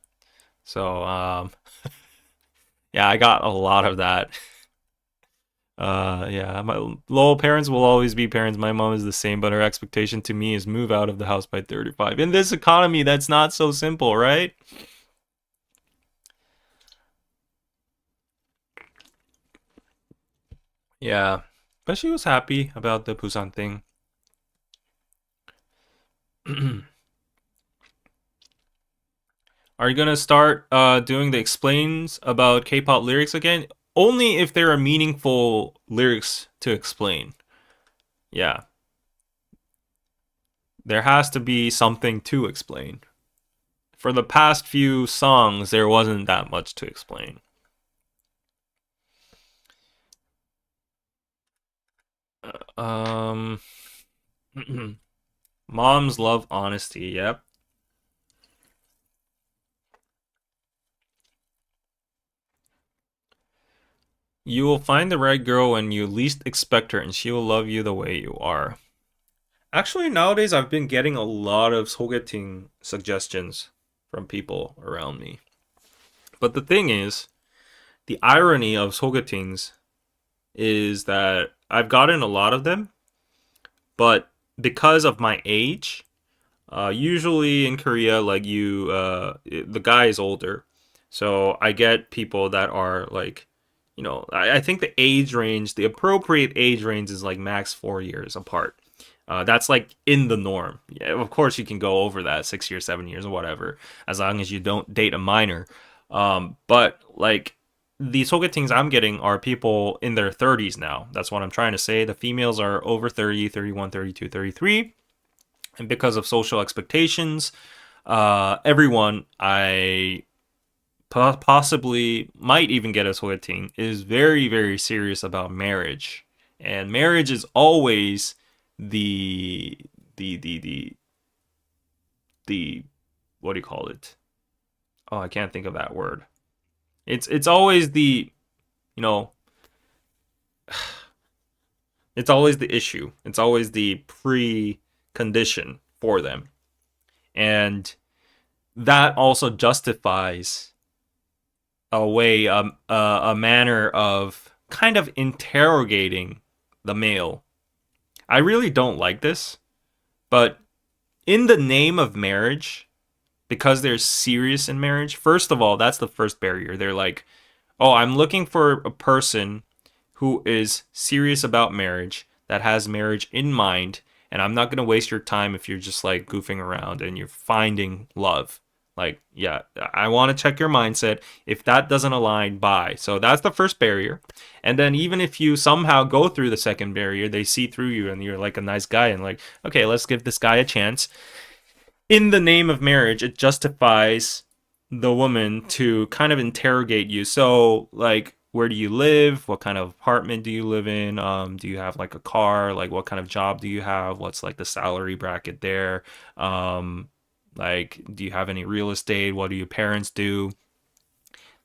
A: So yeah, I got a lot of that. Yeah, my lol parents will always be parents. My mom is the same, but her expectation to me is move out of the house by 35. In this economy, that's not so simple, right? Yeah, but she was happy about the Busan thing. Are you gonna start doing the explains about K-pop lyrics again? Only if there are meaningful lyrics to explain. Yeah, there has to be something to explain. For the past few songs, there wasn't that much to explain. Um, Moms love honesty. Yep. You will find the right girl when you least expect her, and she will love you the way you are. Actually, nowadays I've been getting a lot of sogeting suggestions from people around me. But the thing is, the irony of sogetings is that I've gotten a lot of them, but because of my age, usually in Korea, like the guy is older, so I get people that are like, I think the appropriate age range is like max 4 years apart. That's like in the norm. Yeah, of course you can go over that 6 years, 7 years, or whatever, as long as you don't date a minor. But like the sogetings I'm getting are people in their 30s now. That's what I'm trying to say. The females are over 30, 31, 32, 33. And because of social expectations, everyone I possibly might even get a sogeting is very, very serious about marriage. And marriage is always the the the the the what do you call it? Oh, I can't think of that word. It's always you know it's always the issue. It's always the precondition for them, and that also justifies a manner of kind of interrogating the male. I really don't like this, but in the name of marriage, because they're serious in marriage, first of all, that's the first barrier. They're like, oh, I'm looking for a person who is serious about marriage, that has marriage in mind, and I'm not going to waste your time if you're just like goofing around and you're finding love. Like, yeah, I want to check your mindset. If that doesn't align, bye. So that's the first barrier. And then even if you somehow go through the second barrier, they see through you and you're like a nice guy and like, okay, let's give this guy a chance. In the name of marriage, it justifies the woman to kind of interrogate you. So, like, where do you live? What kind of apartment do you live in? Do you have like a car? Like, what kind of job do you have? What's like the salary bracket there? Um, like, do you have any real estate? What do your parents do?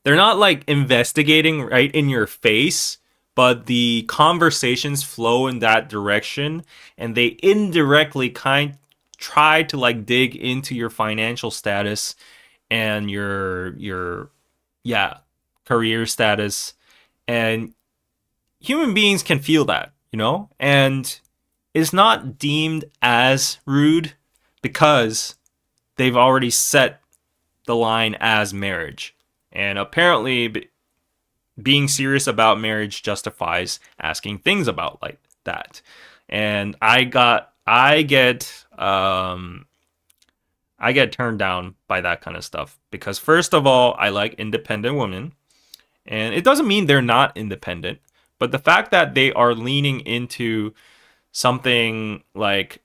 A: They're not like investigating right in your face, but the conversations flow in that direction, and they indirectly kind try to like dig into your financial status and your yeah, career status. And human beings can feel that, you know? And it's not deemed as rude because they've already set the line as marriage. And apparently, being serious about marriage justifies asking things about like that. And I get turned down by that kind of stuff because first of all, I like independent women, and it doesn't mean they're not independent, but the fact that they are leaning into something like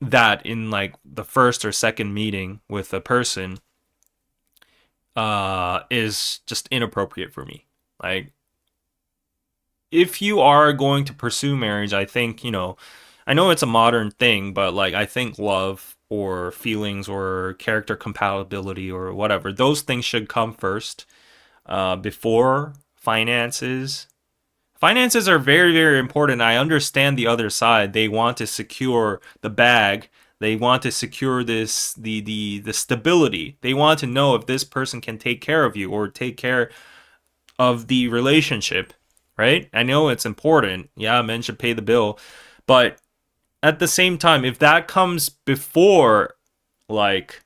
A: that in like the first or second meeting with a person is just inappropriate for me. Like, if you are going to pursue marriage, I think, you know, I know it's a modern thing, but like, I think love or feelings or character compatibility or whatever, those things should come first before finances. Finances are very, very important. I understand the other side. They want to secure the bag. They want to secure this the stability. They want to know if this person can take care of you or take care of the relationship, right? I know it's important. Yeah, men should pay the bill, but at the same time, if that comes before, like,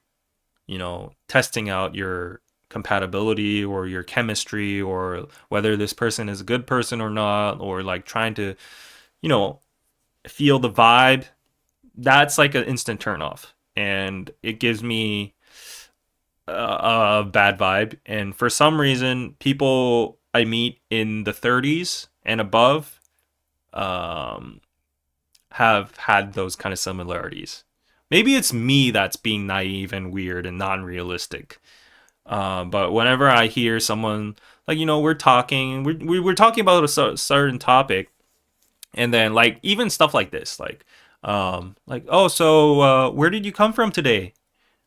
A: you know, testing out your compatibility or your chemistry or whether this person is a good person or not, or like trying to, you know, feel the vibe, that's like an instant turnoff. And it gives me a bad vibe. And for some reason, people I meet in the 30s and above um, have had those kind of similarities. Maybe it's me that's being naive and weird and non-realistic. But whenever I hear someone like, you know, we're talking about a certain topic, and then like even stuff like this, like, oh, so where did you come from today?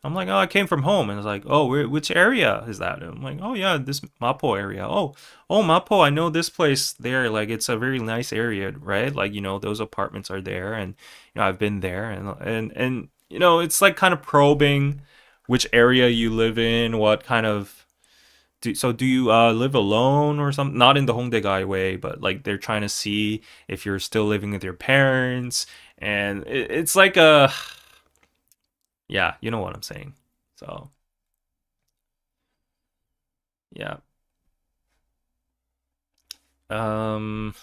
A: I'm like, oh, I came from home, and it's like, oh, which area is that? And I'm like, oh yeah, this Mapo area. Oh, Mapo, I know this place there. Like, it's a very nice area, right? Like, you know, those apartments are there, and you know, I've been there, and you know, it's like kind of probing which area you live in, what kind of do you live alone or something? Not in the Hongdae way, but like they're trying to see if you're still living with your parents, and it's like a yeah, you know what I'm saying. So yeah. Um,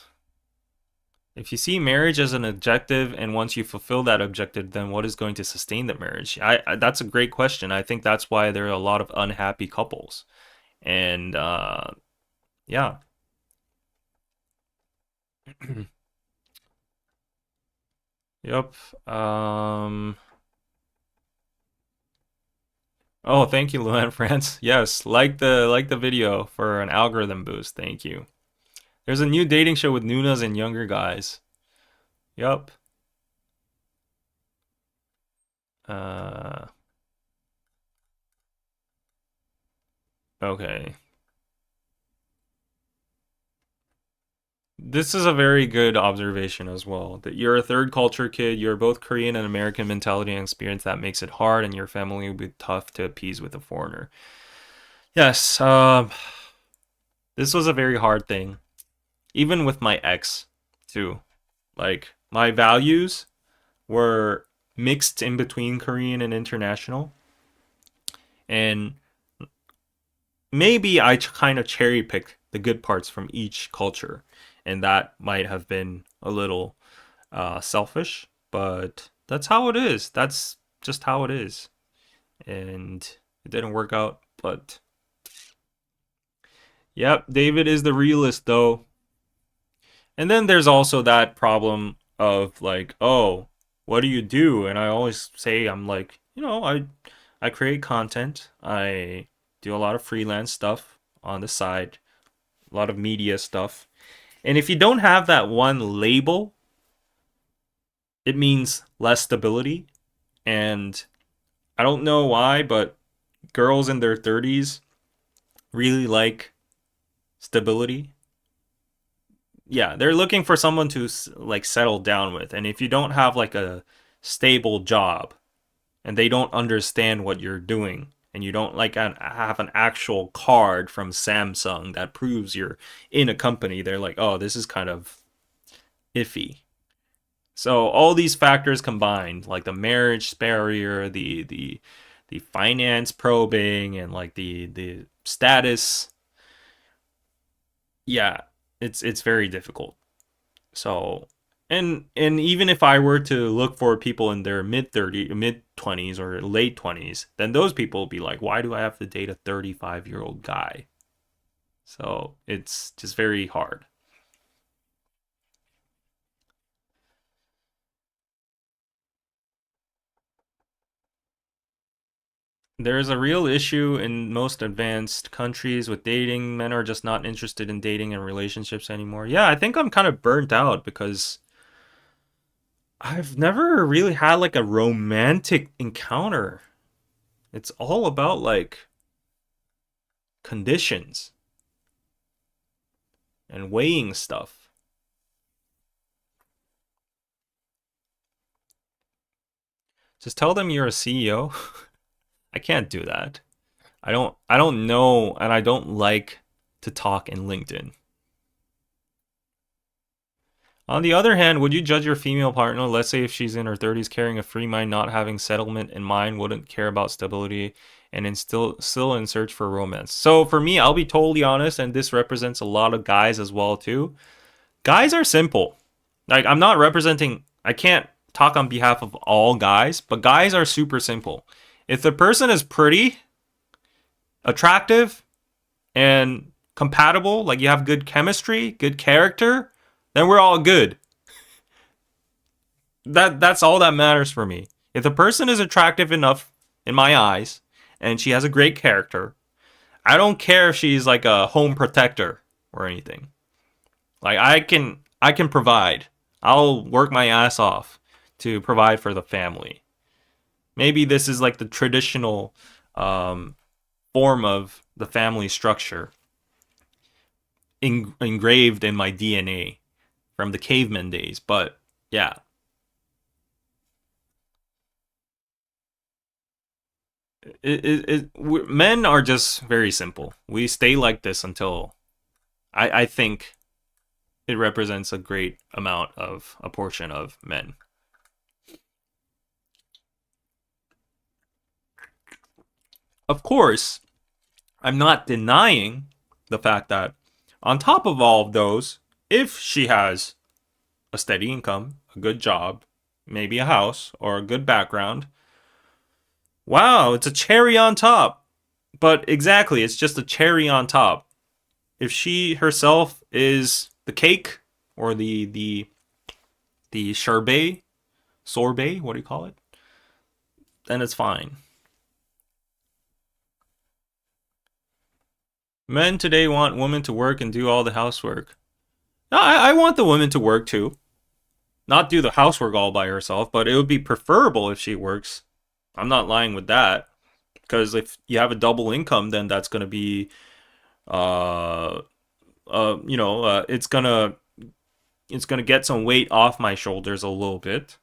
A: if you see marriage as an objective, and once you fulfill that objective, then what is going to sustain the marriage? That's a great question. I think that's why there are a lot of unhappy couples. And yeah. Yep. Oh, thank you, Luan France. Yes, like the video for an algorithm boost. Thank you. There's a new dating show with Nunas and younger guys. Yep. Uh, okay. This is a very good observation as well. That you're a third culture kid, you're both Korean and American mentality and experience that makes it hard, and your family will be tough to appease with a foreigner. Yes, this was a very hard thing, even with my ex, too. Like, my values were mixed in between Korean and international, and maybe I kind of cherry picked the good parts from each culture. and that might have been a little selfish, but that's how it is. That's just how it is. And it didn't work out, but yep, David is the realist though. And then there's also that problem of like, oh, what do you do? And I always say I'm like, I create content. I do a lot of freelance stuff on the side, a lot of media stuff. And if you don't have that one label, it means less stability. And I don't know why, but girls in their 30s really like stability. Yeah, they're looking for someone to like settle down with. And if you don't have like a stable job and they don't understand what you're doing and you don't like have an actual card from Samsung that proves you're in a company, they're like, "Oh, this is kind of iffy." So all these factors combined, like the marriage barrier, the finance probing, and like the status, yeah, it's very difficult. So and even if I were to look for people in their mid 20s or late 20s, then those people will be like, why do I have to date a 35-year-old guy? So it's just very hard. There is a real issue in most advanced countries with dating. Men are just not interested in dating and relationships anymore. Yeah, I think I'm kind of burnt out because I've never really had like a romantic encounter. It's all about like conditions and weighing stuff. Just tell them you're a CEO. I can't do that. I don't know and I don't like to talk in LinkedIn. On the other hand, would you judge your female partner, let's say if she's in her 30s carrying a free mind, not having settlement in mind, wouldn't care about stability and still in search for romance? So for me, I'll be totally honest and this represents a lot of guys as well too. Guys are simple. Like I'm not representing I can't talk on behalf of all guys, but guys are super simple. If the person is pretty, attractive, and compatible, like you have good chemistry, good character, then we're all good. That's all that matters for me. If the person is attractive enough in my eyes and she has a great character, I don't care if she's like a home protector or anything. Like I can provide. I'll work my ass off to provide for the family. Maybe this is like the traditional form of the family structure engraved in my DNA from the caveman days. But yeah, men are just very simple. We stay like this until I think it represents a great amount of a portion of men. Of course, I'm not denying the fact that on top of all of those, if she has a steady income, a good job, maybe a house or a good background, wow, it's a cherry on top. But exactly, it's just a cherry on top. If she herself is the cake or the sorbet, what do you call it? Then it's fine. Men today want women to work and do all the housework. No, I want the woman to work too. Not do the housework all by herself, but it would be preferable if she works. I'm not lying with that. Because if you have a double income, then that's going to be, uh, it's gonna get some weight off my shoulders a little bit.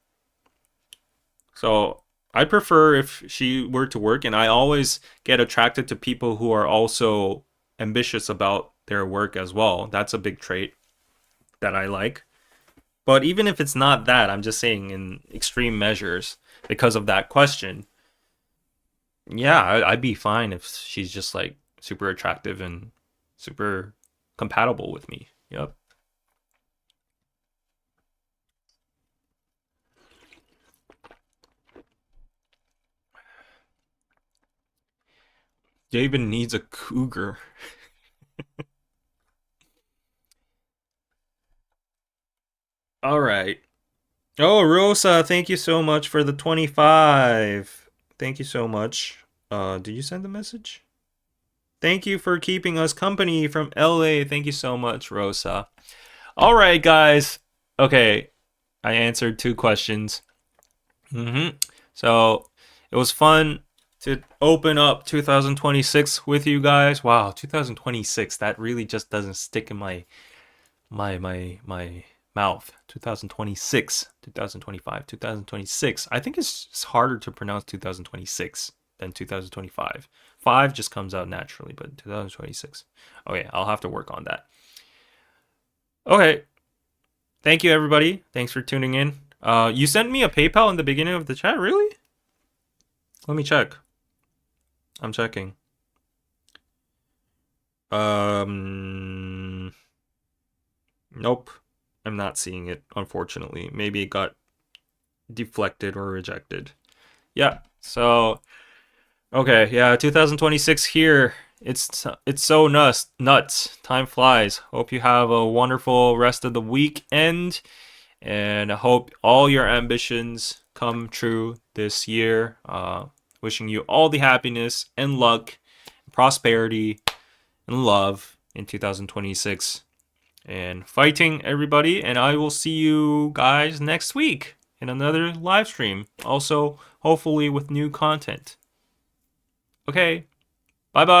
A: So I prefer if she were to work, and I always get attracted to people who are also ambitious about their work as well. That's a big trait that I like. But even if it's not that, I'm just saying in extreme measures because of that question. Yeah, I'd be fine if she's just like super attractive and super compatible with me. Yep. David needs a cougar. All right. Oh, Rosa, thank you so much for the 25. Thank you so much. Did you send the message? Thank you for keeping us company from LA. Thank you so much, Rosa. All right, guys. Okay, I answered 2 questions. So it was fun to open up 2026 with you guys. Wow, 2026. That really just doesn't stick in my mouth. 2026, 2025, 2026. I think it's harder to pronounce 2026 than 2025. 5 just comes out naturally, but 2026. Okay, I'll have to work on that. Okay. Thank you everybody. Thanks for tuning in. You sent me a PayPal in the beginning of the chat, really? Let me check. I'm checking. Nope. I'm not seeing it, unfortunately. Maybe it got deflected or rejected. Yeah. So, okay, yeah, 2026 here. It's so nuts. Time flies. Hope you have a wonderful rest of the weekend, and I hope all your ambitions come true this year. Wishing you all the happiness and luck, prosperity, and love in 2026. And fighting everybody, and I will see you guys next week in another live stream. Also, hopefully with new content. Okay, bye bye.